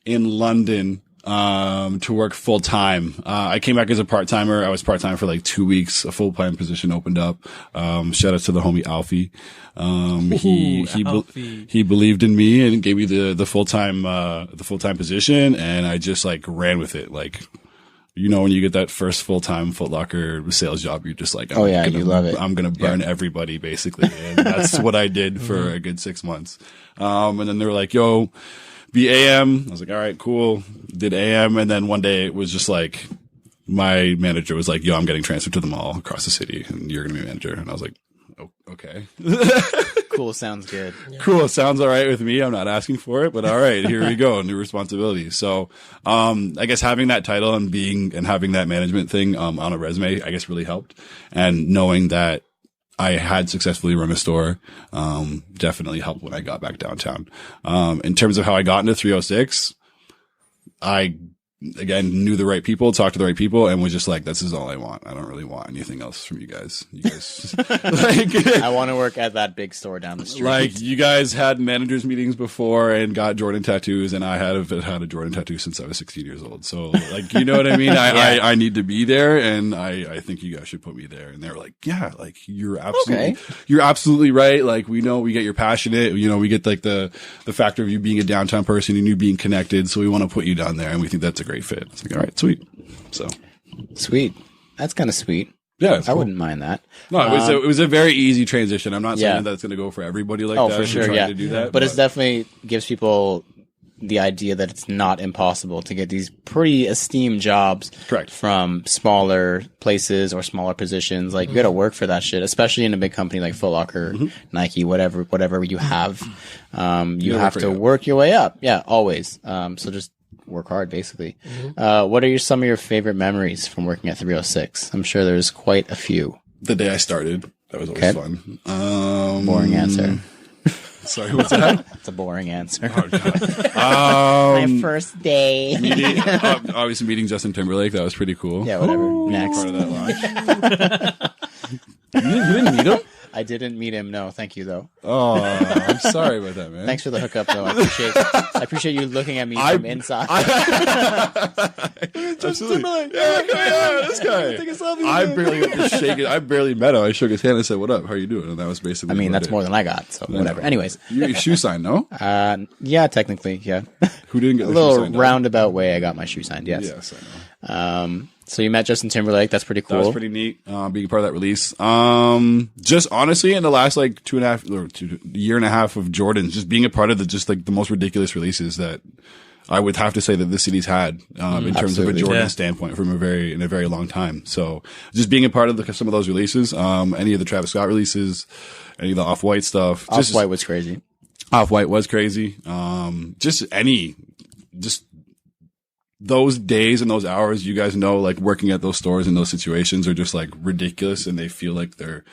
in London, to work full time, I came back as a part timer. I was part time for like 2 weeks. A full time position opened up. Shout out to the homie Alfie. Alfie. He believed in me and gave me the full time position. And I just like ran with it. Like, you know, when you get that first full time Foot Locker sales job, you're just like, Oh, yeah, you love it. I'm going to burn everybody basically. And that's what I did for a good 6 months. And then they were like, yo, be AM. I was like, all right, cool. Did AM. And then one day it was just like, my manager was like, yo, I'm getting transferred to the mall across the city and you're going to be a manager. And I was like, oh, okay. Cool. Sounds good. Cool. Sounds all right with me. I'm not asking for it, but all right, here we go. New responsibility. So, I guess having that title and having that management thing, on a resume, I guess really helped. And knowing that I had successfully run a store, definitely helped when I got back downtown. In terms of how I got into 306, I, again, knew the right people, talked to the right people, and was just like, this is all I want. I don't really want anything else from you guys. You guys, like, I want to work at that big store down the street. like, you guys had managers meetings before and got Jordan tattoos, and I had a Jordan tattoo since I was 16 years old. So, like, you know what I mean? I need to be there, and I think you guys should put me there. And they were like, yeah, like, you're absolutely right. Like, we know, we get you're passionate. You know, we get like the factor of you being a downtown person and you being connected. So we want to put you down there, and we think that's a great fit. It's like, all right, sweet. So sweet. That's kind of sweet. yeah, I wouldn't mind that. No, it was a very easy transition. I'm not saying that it's going to go for everybody like that. For sure. Yeah. To do that, but it's definitely gives people the idea that it's not impossible to get these pretty esteemed jobs. Correct. From smaller places or smaller positions. Like, you got to work for that shit, especially in a big company like Foot Locker, Nike, whatever you have. You have to work your way up. Yeah, always. So just work hard, basically. What are some of your favorite memories from working at 306? I'm sure there's quite a few. The day I started, that was always fun. Boring answer. Sorry, what's that? It's a boring answer. Oh, God. My first day. Obviously, meeting Justin Timberlake, that was pretty cool. Yeah, whatever. Next. Part of that launch. You didn't meet him? I didn't meet him. No, thank you though. Oh, I'm sorry about that, man. Thanks for the hookup, though. I appreciate you looking at me from inside. Absolutely. Yeah, this guy. I barely met him. I shook his hand and said, "What up? How are you doing?" And that was basically. I mean, that's more than I got. So whatever. Anyways, your shoe sign, no? Yeah, technically, yeah. Who didn't get a the little shoe signed? roundabout way? I got my shoe signed. Yes. Yes, I know. So you met Justin Timberlake. That's pretty cool. That was pretty neat, being a part of that release. Just honestly, in the last like year and a half of Jordans, just being a part of the most ridiculous releases that I would have to say that the city's had, in terms of a Jordan standpoint in a very long time. So just being a part of some of those releases, any of the Travis Scott releases, any of the Off-White stuff. Off-White was crazy. Off-White was crazy. Those days and those hours, you guys know, like working at those stores in those situations are just like ridiculous, and they feel like they're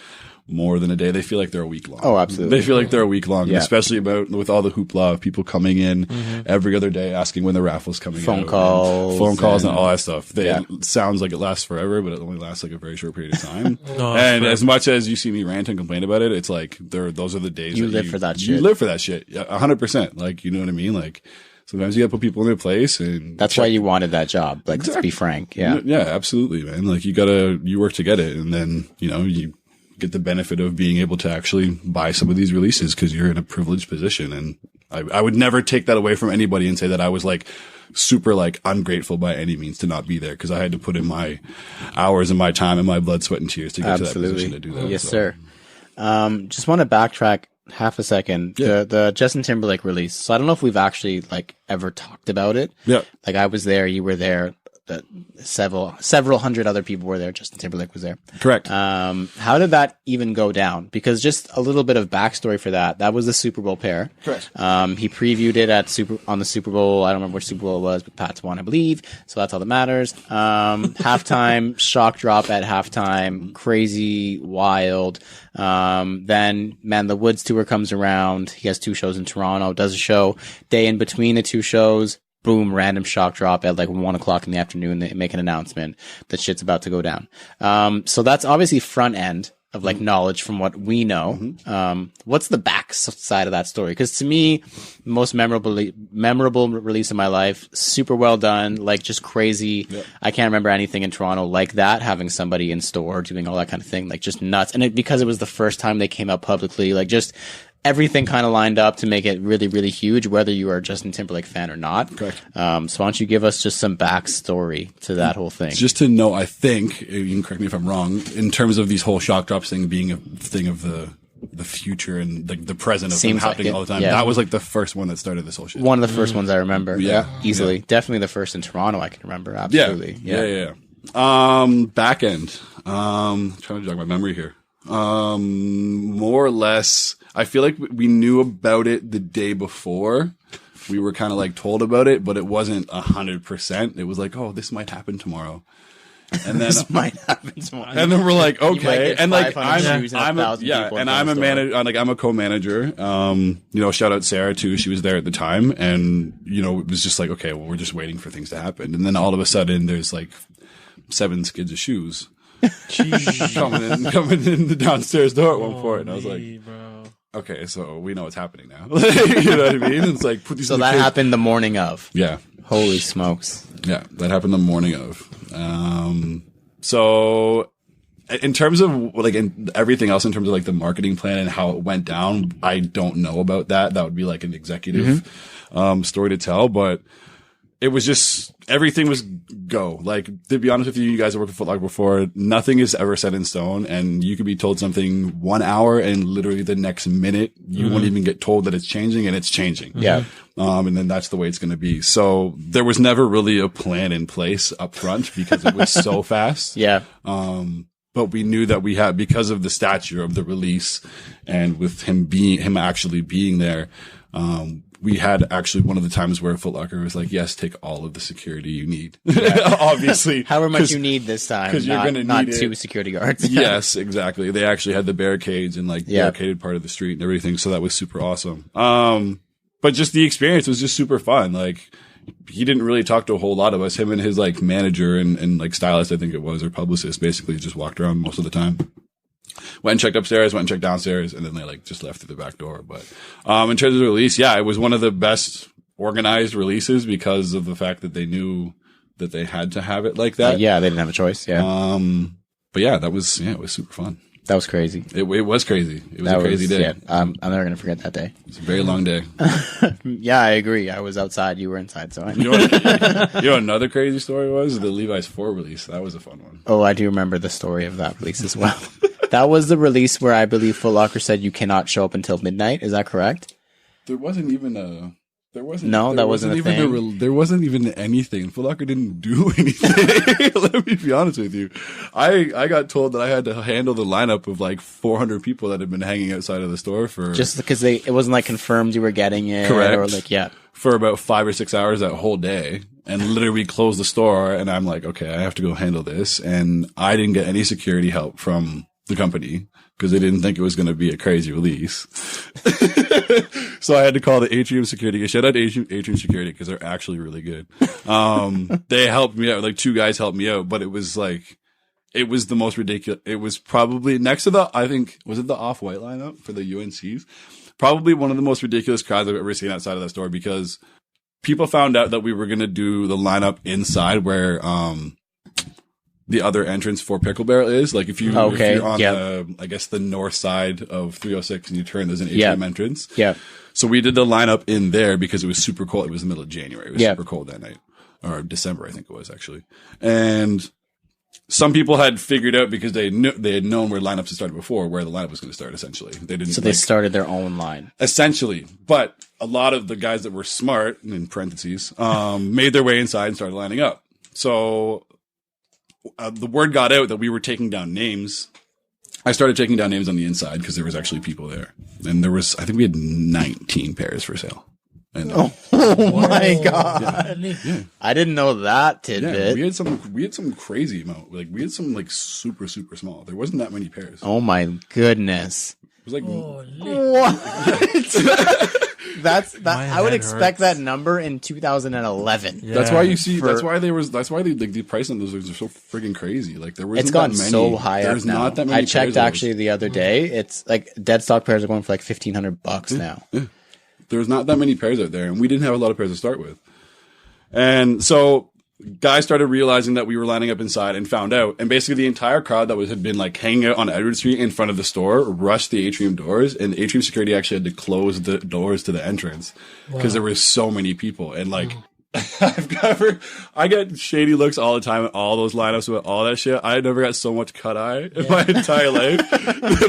more than a day. They feel like they're a week long. Oh, absolutely. They feel like they're a week long, especially with all the hoopla of people coming in every other day asking when the raffle's coming out. Phone calls and all that stuff. It sounds like it lasts forever, but it only lasts like a very short period of time. As much as you see me rant and complain about it, it's like those are the days you live for that shit. You live for that shit. 100%. Like, you know what I mean? Like, sometimes you gotta put people in their place, and that's why you wanted that job. Like, exactly. Let's be frank. Yeah. Yeah, absolutely, man. Like, you work to get it, and then, you get the benefit of being able to actually buy some of these releases because you're in a privileged position. And I would never take that away from anybody and say that I was like super like ungrateful by any means to not be there, because I had to put in my hours and my time and my blood, sweat, and tears to get to that position to do that. Yes, sir. Just want to backtrack half a second. Yeah. The Justin Timberlake release. So I don't know if we've actually like ever talked about it. Yeah. Like, I was there, you were there, several hundred other people were there. Justin Timberlake was there. Correct. How did that even go down? Because just a little bit of backstory for that. That was the Super Bowl pair. Correct. He previewed it on the Super Bowl. I don't remember which Super Bowl it was, but Pats won, I believe. So that's all that matters. Halftime, shock drop at halftime, crazy, wild. Then Man the Woods tour comes around. He has 2 shows in Toronto, does a show. Day in between the 2 shows, boom, random shock drop at like 1:00 in the afternoon. They make an announcement that shit's about to go down. So that's obviously front end of like knowledge from what we know. What's the back side of that story? Because to me, most memorable release of my life, super well done, like just crazy. Yep. I can't remember anything in Toronto like that, having somebody in store doing all that kind of thing, like just nuts. And because it was the first time they came out publicly, like just everything kind of lined up to make it really, really huge, whether you are a Justin Timberlake fan or not. Correct. So why don't you give us just some backstory to that whole thing? Just to know, I think, you can correct me if I'm wrong, in terms of these whole shock drops thing being a thing of the future and the present of them happening all the time. Yeah. That was like the first one that started this whole shit. One of the first ones I remember. Yeah. Easily. Yeah. Definitely the first in Toronto I can remember. Absolutely. Yeah. Back end. Trying to jog my memory here. More or less, I feel like we knew about it the day before. We were kind of like told about it, but it wasn't 100%. It was like, oh, this might happen tomorrow. And then This might happen tomorrow. and then we're like, You might okay. get And like, 500 shoes and I'm 1,000 people in I'm the a store. manager, like I'm a co-manager. Shout out Sarah too. She was there at the time. And, it was just like, okay, well, we're just waiting for things to happen. And then all of a sudden there's like 7 skids of shoes coming in the downstairs door at one point. And I was like, bro. okay, so we know what's happening now. You know what I mean? It's like, put these So in the that cage. happened the morning of. Yeah. Holy smokes. Yeah, that happened the morning of. So in terms of like in everything else, in terms of like the marketing plan and how it went down, I don't know about that. That would be like an executive story to tell, but it was just everything was go. Like, to be honest with you, you guys have worked with Foot Locker before. Nothing is ever set in stone, and you could be told something 1 hour, and literally the next minute you won't even get told that it's changing, and it's changing. Yeah. And then that's the way it's going to be. So there was never really a plan in place up front because it was so fast. Yeah. But we knew that we had, because of the stature of the release and with him actually being there, we had actually one of the times where Foot Locker was like, yes, take all of the security you need. Obviously. However much you need this time. 'cause you're gonna not need it. 2 security guards. Yes, exactly. They actually had the barricades and like barricaded part of the street and everything. So that was super awesome. But just the experience was just super fun. Like, he didn't really talk to a whole lot of us. Him and his like manager and like stylist, I think it was, or publicist, basically just walked around most of the time. Went and checked upstairs, went and checked downstairs, and then they like just left through the back door. But, in terms of the release, yeah, it was one of the best organized releases because of the fact that they knew that they had to have it like that. Yeah, they didn't have a choice. Yeah. But yeah, it was super fun. That was crazy. It was crazy. It was a crazy day. Yeah, I'm never going to forget that day. It's a very long day. Yeah, I agree. I was outside. You were inside. So I You know what another crazy story was? The Levi's 4 release. That was a fun one. Oh, I do remember the story of that release as well. That was the release where I believe Foot Locker said you cannot show up until midnight. Is that correct? There wasn't even a... There wasn't. No, there that wasn't a even thing? there wasn't even anything. Foot Locker didn't do anything. Let me be honest with you. I got told that I had to handle the lineup of like 400 people that had been hanging outside of the store for Just because it wasn't like confirmed you were getting it. Correct. Or like, yeah. for about 5 or 6 hours that whole day. And literally we closed the store and I'm like, okay, I have to go handle this. And I didn't get any security help from the company because they didn't think it was going to be a crazy release. So I had to call the Atrium Security. Shout out Atrium Security because they're actually really good. They helped me out. Like 2 guys helped me out, but it was the most ridiculous. It was probably next to was it the Off-White lineup for the UNCs? Probably one of the most ridiculous crowds I've ever seen outside of that store because people found out that we were going to do the lineup inside where, the other entrance for Pickle Barrel is. Like if you're on the north side of 306 and you turn, there's an atrium entrance. Yeah. So we did the lineup in there because it was super cold. It was the middle of January. It was super cold that night. Or December, I think it was actually. And some people had figured out because they had known where lineups had started before, where the lineup was going to start essentially. They didn't. So they started their own line. Essentially. But a lot of the guys that were smart, in parentheses, made their way inside and started lining up. So the word got out that we were taking down names. I started taking down names on the inside because there was actually people there. And I think we had 19 pairs for sale. And, Oh my God. yeah. I didn't know that Yeah, tidbit. we had some crazy amount. Like we had some like super, super small. There wasn't that many pairs. Oh my goodness. It was like, What? My I would head expect hurts. that number in 2011. Yeah. that's why you see, For- that's why the price on those things are so freaking crazy. Like there wasn't It's gone that many. so high There's up now. not that many I checked pairs of those. actually the other day. It's like dead stock pairs are going for like $1,500 now. There's not that many pairs out there, and we didn't have a lot of pairs to start with. And so guys started realizing that we were lining up inside and found out. And basically the entire crowd that had been like hanging out on Edward Street in front of the store rushed the atrium doors, and the atrium security actually had to close the doors to the entrance because there were so many people. And like I get shady looks all the time at all those lineups with all that shit. I never got so much cut eye in my entire life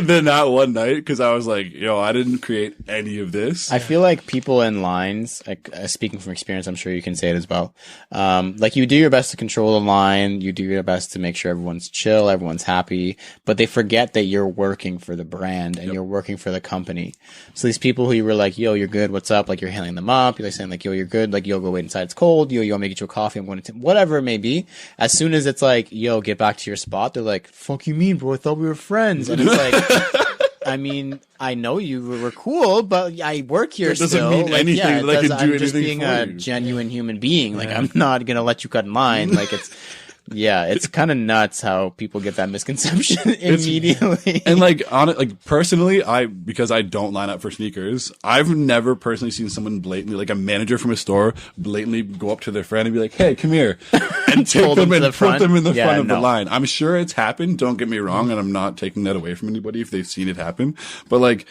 than that one night because I was like, yo, I didn't create any of this. I feel like people in lines, like speaking from experience, I'm sure you can say it as well. Like you do your best to control the line, you do your best to make sure everyone's chill, everyone's happy, but they forget that you're working for the brand and you're working for the company. So these people who you were like, yo, you're good, what's up? Like you're hailing them up, you're like saying like, yo, you're good, like yo, go wait inside, it's cold, yo, I'll make you a coffee, I'm going to whatever it may be. As soon as it's like, yo, get back to your spot, they're like, fuck you mean, bro? I thought we were friends. And it's like, I mean, I know you were cool, but I work here still. It doesn't mean anything. Yeah, Like, can do I'm just anything being for a you. genuine human being. Like, I'm not going to let you cut in line. Like, it's kind of nuts how people get that misconception immediately. And like personally, because I don't line up for sneakers, I've never personally seen someone blatantly, like a manager from a store, blatantly go up to their friend and be like, "Hey, come here," and take them and put them in the front of the line. I'm sure it's happened. Don't get me wrong, and I'm not taking that away from anybody if they've seen it happen. But like,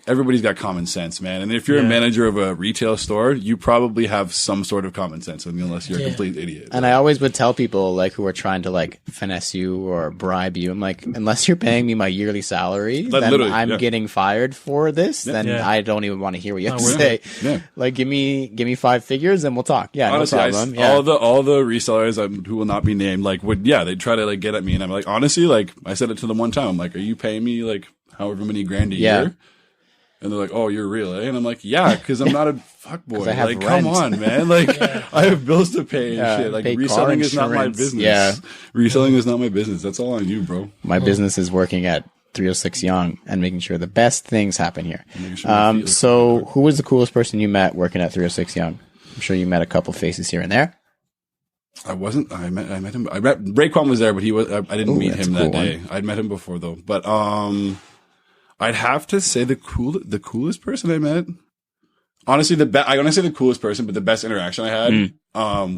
everybody's got common sense, man. And if you're a manager of a retail store, you probably have some sort of common sense, unless you're a complete idiot. And I always would tell people like who are trying to like finesse you or bribe you, I'm like, unless you're paying me my yearly salary, then I'm getting fired for this. Then I don't even want to hear what you have to say. Yeah. Like, give me 5 figures and we'll talk. Yeah, honestly, no problem. All the resellers who will not be named, like, they try to like get at me, and I'm like, honestly, like, I said it to them one time. I'm like, are you paying me like however many grand a year? And they're like, "Oh, you're real, eh?" And I'm like, "Yeah, because I'm not a fuckboy. Like, come on, man. Like, I have bills to pay and shit. Like, reselling is not my business. Yeah, reselling is not my business. That's all on you, bro. My business is working at 306 Yonge and making sure the best things happen here. So, who was the coolest person you met working at 306 Yonge? I'm sure you met a couple faces here and there. I wasn't. I met him. Raekwon was there, but he was. I didn't meet him that day. I'd met him before though. But I'd have to say the coolest person I met. Honestly, I want to say the coolest person, but the best interaction I had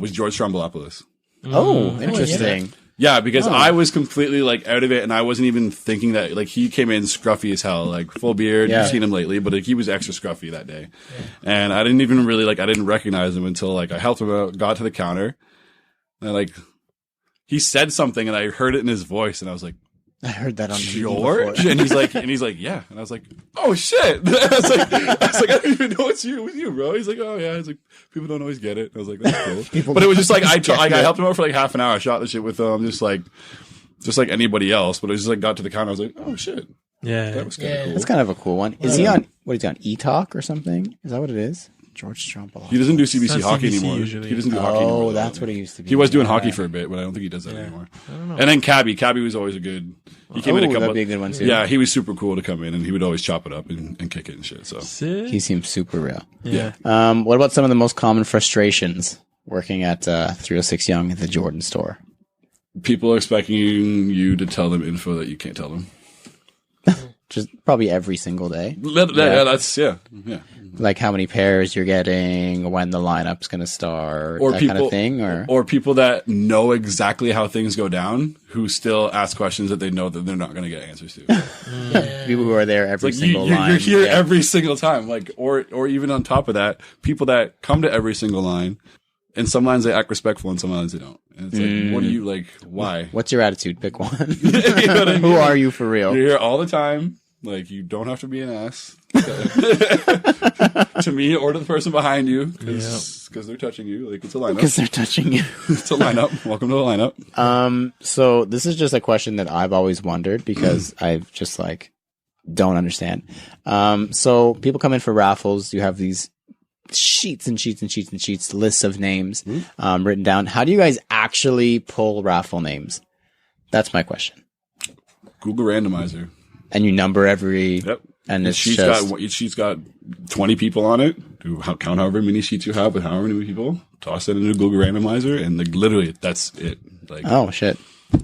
was George Strombolopoulos. Oh, interesting. Yeah, because I was completely like out of it, and I wasn't even thinking that. Like, he came in scruffy as hell, like full beard. You've seen him lately, but like, he was extra scruffy that day, and I didn't even really I didn't recognize him until like I helped him out, got to the counter, and he said something, and I heard it in his voice, and I was like, I heard that on George, and he's like, yeah, and I was like, oh shit, I was like, I don't even know it's you, bro. He's like, oh yeah, he's like, people don't always get it. I was like, that's cool. But it was just like, I helped him out for like half an hour. I shot the shit with him, just like anybody else. But it was just like, got to the counter, I was like, oh shit, that was kind of cool. That's kind of a cool one. Is he on? What is he on? E-Talk or something? Is that what it is? George Strombolopoulos. He doesn't do CBC hockey anymore. Usually. He doesn't do hockey anymore. Oh, that's what he used to be. He was doing hockey for a bit, but I don't think he does that anymore. I don't know. And then Cabby was always a good. He came in a couple. That'd be a good one too. Yeah, he was super cool to come in, and he would always chop it up and kick it and shit. So he seems super real. Yeah. What about some of the most common frustrations working at 306 Yonge at the Jordan store? People are expecting you to tell them info that you can't tell them. Just probably every single day. Yeah. Like how many pairs you're getting, when the lineup's going to start, or that kind of thing, or people that know exactly how things go down who still ask questions that they know that they're not going to get answers to. People who are there every single line. You're here every single time, like, or even on top of that, people that come to every single line. And some lines they act respectful, and some lines they don't. And it's like, what do you like? Why? What's your attitude? Pick one. You know what I mean? Who are you for real? You're here all the time. Like, you don't have to be an ass to me or to the person behind you because they're touching you. Like, it's a lineup. Because they're touching you. It's a lineup. Welcome to the lineup. So this is just a question that I've always wondered because I've just don't understand. So people come in for raffles. You have these sheets and sheets and sheets and sheets, lists of names written down. How do you guys actually pull raffle names? That's my question. Google randomizer. And you number every. Yep. And each sheet's got 20 people on it. Count however many sheets you have with however many people. Toss it into Google randomizer, and literally that's it. Like, oh shit!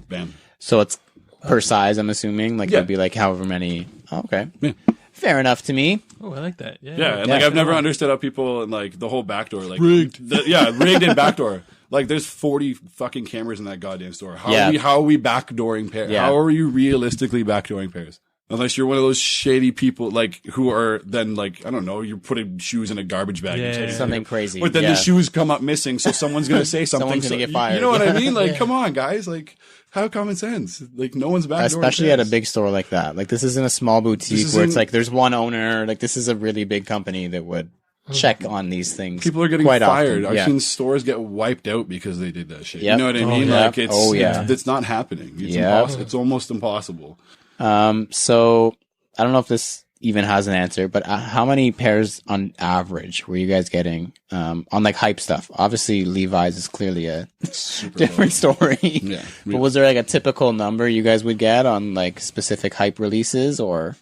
Bam. So it's per size, I'm assuming. It'd be however many. Oh, okay. Yeah. Fair enough to me. Oh, I like that. Yeah. Yeah, and I've never understood how people and the whole backdoor rigged. Rigged and backdoor. There's 40 fucking cameras in that goddamn store. How are we backdooring pairs? Yeah. How are you realistically backdooring pairs? Unless you're one of those shady people, like, who are then, like, I don't know, you're putting shoes in a garbage bag. Yeah, and taking Something it. crazy. But then yeah. the shoes come up missing, so someone's going to say something. Someone's gonna get fired. You know what I mean? Like, come on, guys. Like, have common sense. Like, no one's back. Especially at a big store like that. Like, this isn't a small boutique where it's like there's one owner. Like, this is a really big company that would check on these things. People are getting quite fired. often. I've seen stores get wiped out because they did that shit. Yep. You know what I mean? yeah. Like, it's not happening. It's it's almost impossible. So I don't know if this even has an answer, but how many pairs on average were you guys getting on like hype stuff? Obviously, Levi's is clearly a different story. Yeah. But was there like a typical number you guys would get on like specific hype releases, or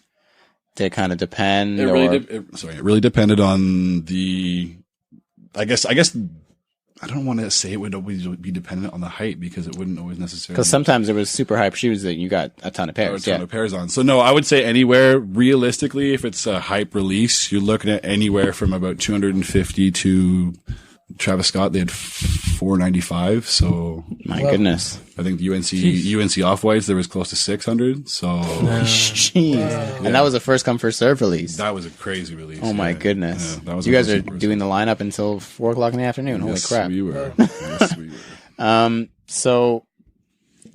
did it kind of depend? It really depended on the. I guess I don't want to say it would always be dependent on the hype because it wouldn't always necessarily. Because sometimes there was super hype shoes that you got a ton of Or a pairs. ton of pairs on. So no, I would say anywhere realistically, if it's a hype release, you're looking at anywhere from about 250 to Travis Scott. They had 495. So My goodness. I think UNC Off-Whites, there was close to 600. So Jeez. And that was a first come first serve release. that was a crazy release. Oh my Yeah. goodness. Yeah, that was You a guys are super- doing the lineup until 4:00 in the afternoon. Holy Yes, crap. we were. Yes, we were. So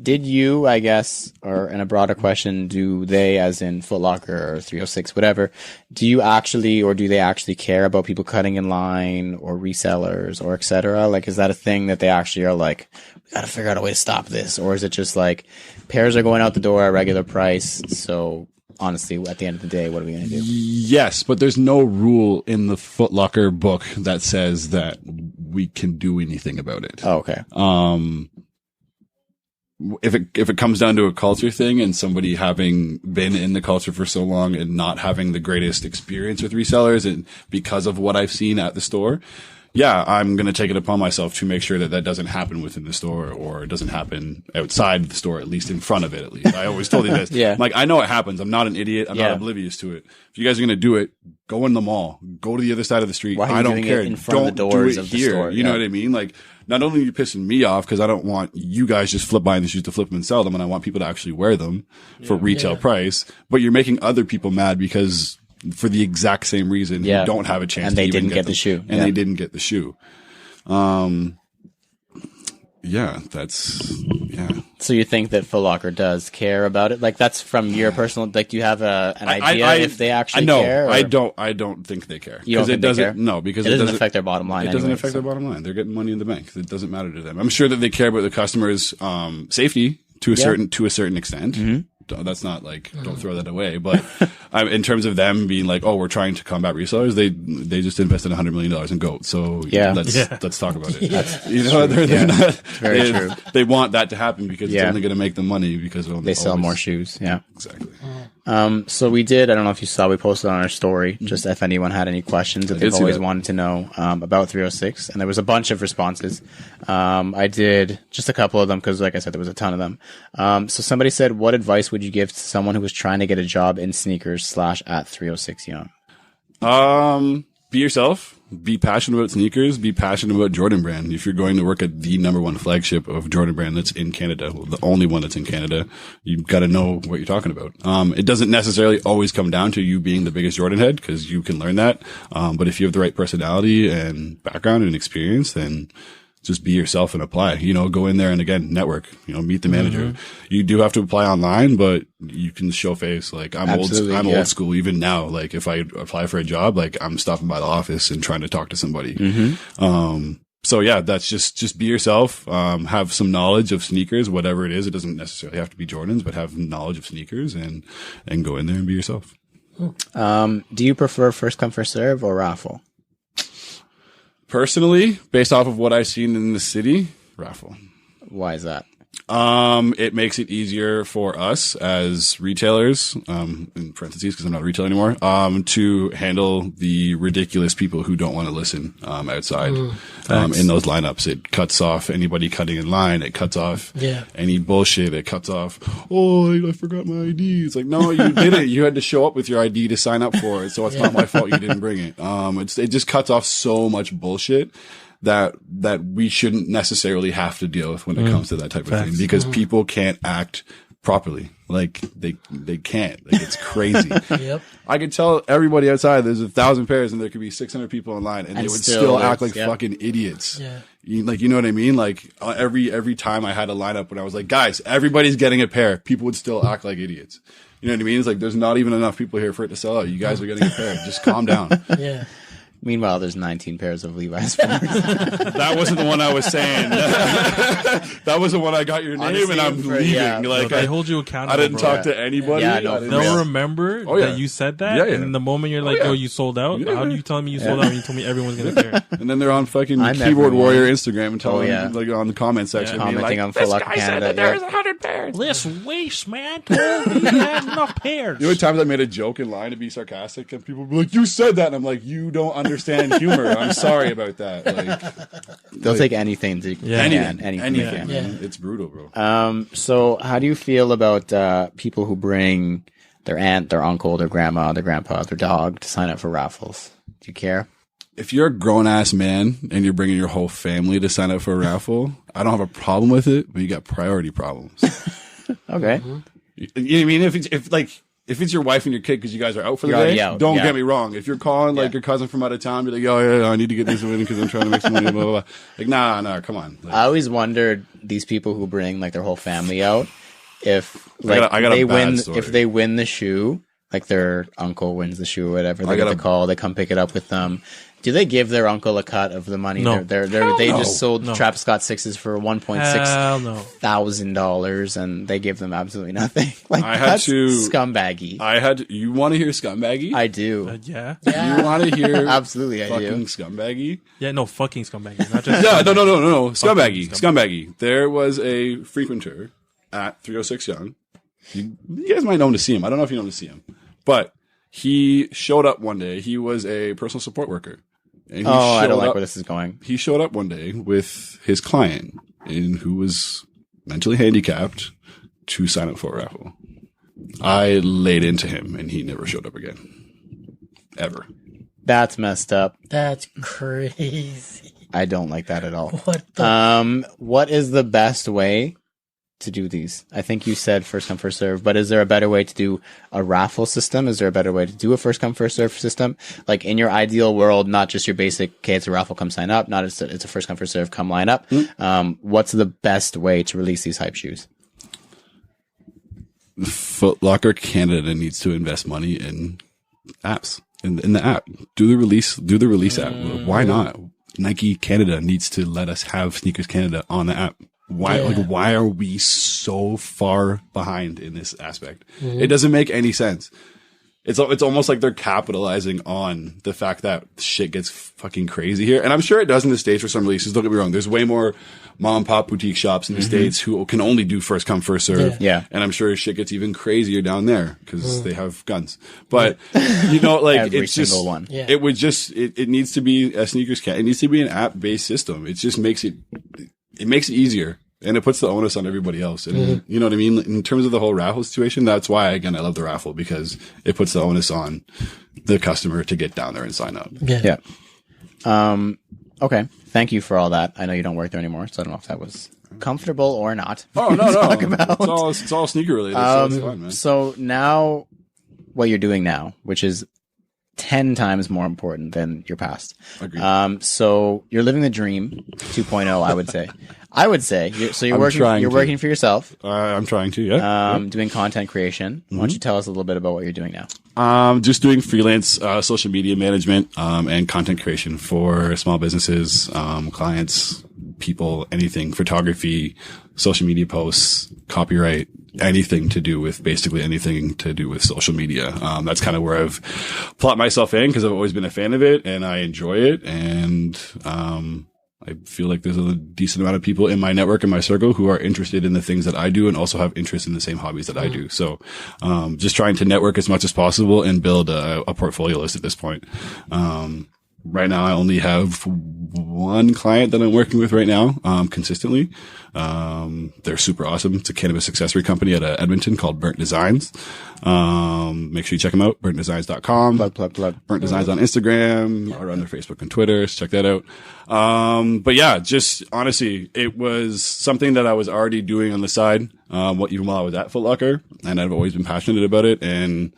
did you, I guess, or in a broader question, do they, as in Foot Locker or 306, whatever, do they actually care about people cutting in line or resellers or et cetera? Like, is that a thing that they actually are like, we got to figure out a way to stop this? Or is it just like pairs are going out the door at regular price? So honestly, at the end of the day, what are we going to do? Yes, but there's no rule in the Foot Locker book that says that we can do anything about it. Oh, okay. If it comes down to a culture thing and somebody having been in the culture for so long and not having the greatest experience with resellers and because of what I've seen at the store, yeah, I'm going to take it upon myself to make sure that that doesn't happen within the store or it doesn't happen outside the store, at least in front of it, at least. I always told you this. Yeah. Like, I know it happens. I'm not an idiot. I'm not oblivious to it. If you guys are going to do it, go in the mall. Go to the other side of the street. Why are you I don't doing care. it in front of the Don't doors do it of the here. store? You know what I mean? Like, not only are you pissing me off because I don't want you guys just flip buying the shoes to flip them and sell them, and I want people to actually wear them for retail price, but you're making other people mad because for the exact same reason, you don't have a chance And to they even didn't get the them. shoe. And Yeah. they didn't get the shoe. So you think that Foot Locker does care about it? Like, that's from your personal, like, do you have an idea if they actually care? Or? I don't think they care. You don't think it they doesn't, care? no, because It doesn't affect their bottom line. It doesn't anyway, affect so. their bottom line. They're getting money in the bank. It doesn't matter to them. I'm sure that they care about the customers' safety to a certain extent. Mm-hmm. That's not like, don't throw that away. But in terms of them being like, oh, we're trying to combat resellers, they just invested $100 million in goat. So let's talk about it. You know, they're not, very true. They want that to happen because it's only going to make them money because They sell more shoes. Yeah. Exactly. So we did, I don't know if you saw, we posted on our story, just if anyone had any questions that they've always wanted to know, about 306. And there was a bunch of responses. I did just a couple of them because, like I said, there was a ton of them. So somebody said, what advice would you give to someone who was trying to get a job in sneakers / at 306 Yonge? Be yourself. Be passionate about sneakers. Be passionate about Jordan Brand. If you're going to work at the #1 flagship of Jordan Brand that's in Canada, the only one that's in Canada, you've got to know what you're talking about. It doesn't necessarily always come down to you being the biggest Jordan head because you can learn that. But if you have the right personality and background and experience, then just be yourself and apply. You know, go in there and again, network. You know, meet the manager. You do have to apply online, but you can show face. Like I'm old school even now. Like if I apply for a job, like I'm stopping by the office and trying to talk to somebody. So yeah, that's just be yourself. Have some knowledge of sneakers, whatever it is. It doesn't necessarily have to be Jordans, but have knowledge of sneakers and go in there and be yourself. Do you prefer first come first serve or raffle? Personally, based off of what I've seen in the city, raffle. Why is that? It makes it easier for us as retailers, in parentheses, because I'm not a retailer anymore, to handle the ridiculous people who don't want to listen, outside, in those lineups. It cuts off anybody cutting in line. It cuts off any bullshit. It cuts off, oh, I forgot my ID. It's like, no, you didn't. You had to show up with your ID to sign up for it. So it's not my fault you didn't bring it. It just cuts off so much bullshit that we shouldn't necessarily have to deal with when it comes to that type of thing, because people can't act properly. Like they can't. Like it's crazy. Yep. I could tell everybody outside there's 1,000 pairs and there could be 600 people in line and they would still act like fucking idiots. Yeah. You know what I mean? Like every time I had a lineup when I was like, guys, everybody's getting a pair, people would still act like idiots. You know what I mean? It's like there's not even enough people here for it to sell out. You guys are getting a pair. Just calm down. Yeah. Meanwhile, there's 19 pairs of Levi's Force. That wasn't the one I was saying. That was the one I got your name Honestly, and I'm leaving. yeah. Like I hold you accountable. I didn't bro. talk to anybody. Yeah, no, I didn't- They'll remember that you said that, Yeah, yeah. and the moment you're like, yeah. "Yo, you sold out." Yeah. How do you tell me you sold out when you told me everyone's gonna pair? And then they're on fucking I'm Keyboard everyone. Warrior Instagram and telling yeah. like on the comment section, being Commenting like, on Full Luck Canada. Yeah. 100 pairs. This waste man told me he had enough pairs. You know, times I made a joke in line to be sarcastic, and people would be like, "You said that," and I'm like, "You don't understand humor. I'm sorry about that." Like, They'll take anything to anything, anything. man. Yeah. It's brutal, bro. So how do you feel about people who bring their aunt, their uncle, their grandma, their grandpa, their dog to sign up for raffles? Do you care? If you're a grown ass man and you're bringing your whole family to sign up for a raffle, I don't have a problem with it, but you got priority problems. Okay. You know what I mean? If it's your wife and your kid because you guys are out for the You're already day, out, don't yeah. get me wrong. If you're calling like your cousin from out of town, be like, "Oh yeah, I need to get this in because I'm trying to make some money." Blah blah blah. Like, nah, come on. Like, I always wondered these people who bring like their whole family out, if like I got a they bad win, story. if they win the shoe, like their uncle wins the shoe or whatever, they I get got the a- call, they come pick it up with them. Do they give their uncle a cut of the money? No. They just sold Travis Scott sixes for $1.6 Hell no. $1,000 and they give them absolutely nothing. Like I had that's to- scumbaggy. You want to hear scumbaggy? I do. Yeah. You want to hear Absolutely, I fucking do. sgumbaggy? Yeah. No fucking scumbag. Not just. Yeah, no. Fucking Scumbaggy. There was a frequenter at 306 Yonge. You guys might know him to see him. I don't know if you know him to see him. But he showed up one day. He was a personal support worker. And he I don't showed like up- where this is going. He showed up one day with his client, who was mentally handicapped, to sign up for a raffle. I laid into him, and he never showed up again. Ever. That's messed up. That's crazy. I don't like that at all. What the? What is the best way to do these? I think you said first come first serve, but is there a better way to do a raffle system? Is there a better way to do a first come first serve system? Like in your ideal world, not just your basic, okay, it's a raffle, come sign up. Not it's a first come first serve, come line up. What's the best way to release these hype shoes? Foot Locker Canada needs to invest money in apps, in the app. Do the release app. Why not? Nike Canada needs to let us have Sneakers Canada on the app. Why are we so far behind in this aspect? It doesn't make any sense. It's almost like they're capitalizing on the fact that shit gets fucking crazy here. And I'm sure it does in the States for some releases. Don't get me wrong. There's way more mom and pop boutique shops in the States who can only do first come, first serve. Yeah. And I'm sure shit gets even crazier down there because they have guns. But, you know, like, Every it's just, single one. Yeah. it would just, it needs to be a sneakers cat. It needs to be an app based system. It just makes it easier. And it puts the onus on everybody else. And you know what I mean? In terms of the whole raffle situation, that's why, again, I love the raffle because it puts the onus on the customer to get down there and sign up. Yeah. Okay. Thank you for all that. I know you don't work there anymore, so I don't know if that was comfortable or not. Oh, no. It's all sneaker related. So it's fun, man. So now, what you're doing now, which is 10 times more important than your past. Agreed. So you're living the dream 2.0, I would say. You're I'm working. trying You're to. working for yourself. I'm trying to, yeah. Doing content creation. Why don't you tell us a little bit about what you're doing now? Just doing freelance social media management and content creation for small businesses, clients, people, anything, photography, social media posts, copyright, anything to do with social media. That's kind of where I've plot myself in because I've always been a fan of it and I enjoy it. And I feel like there's a decent amount of people in my network and my circle who are interested in the things that I do and also have interest in the same hobbies that I do. So, just trying to network as much as possible and build a portfolio list at this point. right now I only have one client that I'm working with right now, consistently. They're super awesome. It's a cannabis accessory company out of Edmonton called Burnt Designs. Make sure you check them out. BurntDesigns.com. Plug. Burnt Designs on Instagram or on their Facebook and Twitter. So check that out. But yeah, just honestly, it was something that I was already doing on the side, even while I was at Foot Locker, and I've always been passionate about it. And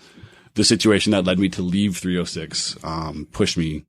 the situation that led me to leave 306, pushed me.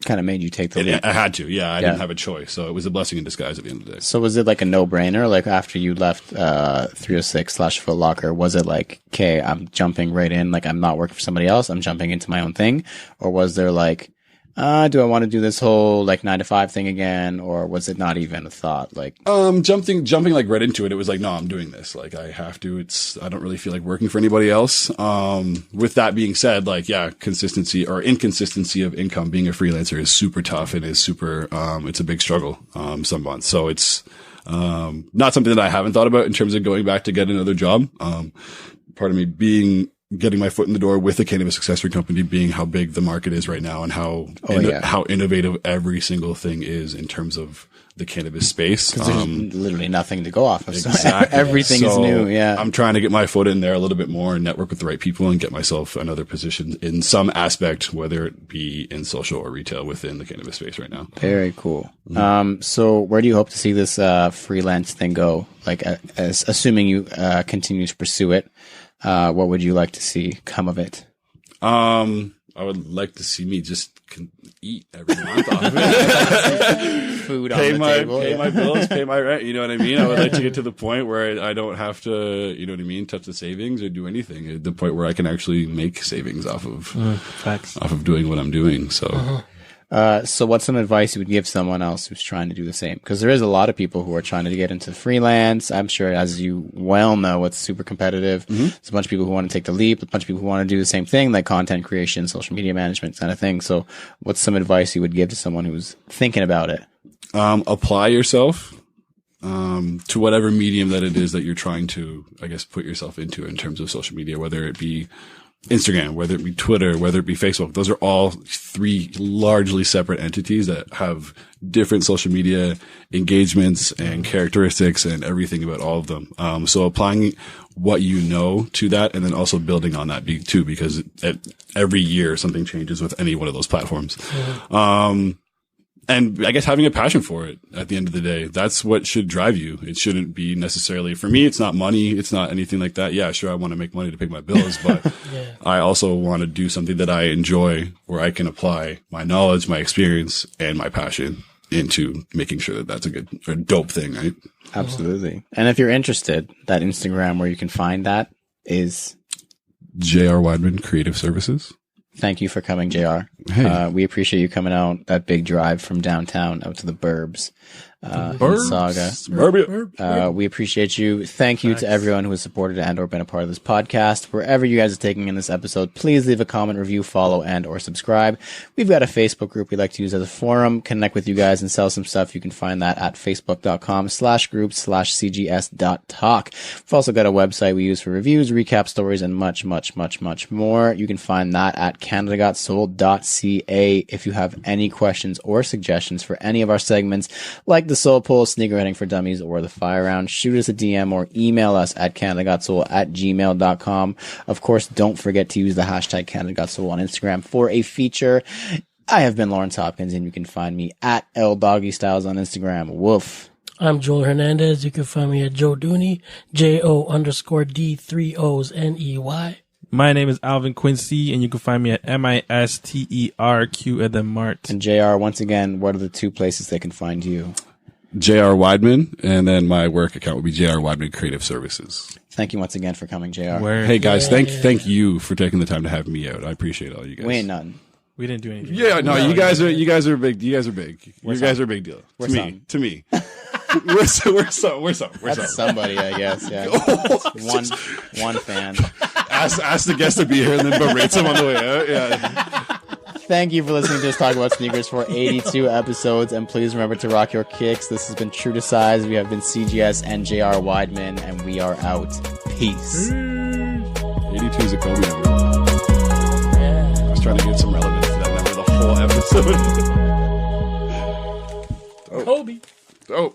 Kind of made you take the leap. I had to. Yeah. I didn't have a choice. So it was a blessing in disguise at the end of the day. So was it like a no-brainer? Like after you left 306/Foot Locker, was it like, okay, I'm jumping right in, like I'm not working for somebody else, I'm jumping into my own thing? Or was there like, do I want to do this whole like 9 to 5 thing again? Or was it not even a thought? Like, jumping like right into it. It was like, no, I'm doing this. Like I have to, I don't really feel like working for anybody else. With that being said, like, yeah, consistency or inconsistency of income being a freelancer is super tough and is super, it's a big struggle, some months. So it's, not something that I haven't thought about in terms of going back to get another job. Part of me getting my foot in the door with a cannabis accessory company, being how big the market is right now and how innovative every single thing is in terms of the cannabis space. There's literally nothing to go off of. Exactly. So everything is new. Yeah. I'm trying to get my foot in there a little bit more and network with the right people and get myself another position in some aspect, whether it be in social or retail within the cannabis space right now. Very cool. So where do you hope to see this freelance thing go? Like, assuming you continue to pursue it, what would you like to see come of it? I would like to see me just eat every month off of it. Food on the table. Pay my bills, pay my rent. You know what I mean? I would like to get to the point where I don't have to, you know what I mean, touch the savings or do anything. At the point where I can actually make savings off of doing what I'm doing. So. So what's some advice you would give someone else who's trying to do the same? Because there is a lot of people who are trying to get into freelance. I'm sure, as you well know, it's super competitive. There's a bunch of people who want to take the leap, a bunch of people who want to do the same thing, like content creation, social media management kind of thing. So what's some advice you would give to someone who's thinking about it? Apply yourself to whatever medium that it is that you're trying to, I guess, put yourself into in terms of social media, whether it be Instagram, whether it be Twitter, whether it be Facebook. Those are all three largely separate entities that have different social media engagements and characteristics and everything about all of them. So applying what you know to that and then also building on that too, because every year something changes with any one of those platforms. And I guess having a passion for it at the end of the day, that's what should drive you. It shouldn't be necessarily, for me, it's not money. It's not anything like that. Yeah, sure, I want to make money to pay my bills, but I also want to do something that I enjoy where I can apply my knowledge, my experience, and my passion into making sure that that's a dope thing, right? Absolutely. And if you're interested, that Instagram where you can find that is JR Wideman Creative Services. Thank you for coming, JR. Hey. We appreciate you coming out that big drive from downtown out to the burbs. In Saga. We appreciate you. Thank you to everyone who has supported and or been a part of this podcast. Wherever you guys are taking in this episode, please leave a comment, review, follow, and or subscribe. We've got a Facebook group we like to use as a forum, connect with you guys and sell some stuff. You can find that at facebook.com/group/cgs.talk. We've also got a website we use for reviews, recap stories, and much, much, much, much more. You can find that at canadagotsold.ca. If you have any questions or suggestions for any of our segments, like the Soul Pull, Sneakerheading for Dummies, or the Fire Round, shoot us a DM or email us at canadagotsoul@gmail.com. Of course, don't forget to use the hashtag canadagotsoul on Instagram for a feature. I have been Lawrence Hopkins, and you can find me at LDoggyStyles on Instagram. Woof. I'm Joel Hernandez. You can find me at Joe Dooney, JO_D3OsNEY. My name is Alvin Quincy, and you can find me at MISTERQ at the Mart. And JR, once again, what are the two places they can find you? JR Wideman, and then my work account would be JR Wideman Creative Services. Thank you once again for coming, JR. Hey guys, thank you for taking the time to have me out. I appreciate all you guys. We ain't none. We didn't do anything. Yeah, no, you guys are big. You guys are big. You guys are a big deal. To me. We're That's somebody, I guess. Yeah. One fan. Ask the guest to be here and then berates him on the way out. Yeah. Thank you for listening to us talk about sneakers for 82 episodes, and please remember to rock your kicks. This has been True to Size. We have been CGS and JR Wideman, and we are out. Peace. 82 is a Kobe number. I was trying to get some relevance to that number the whole episode. Kobe. Oh.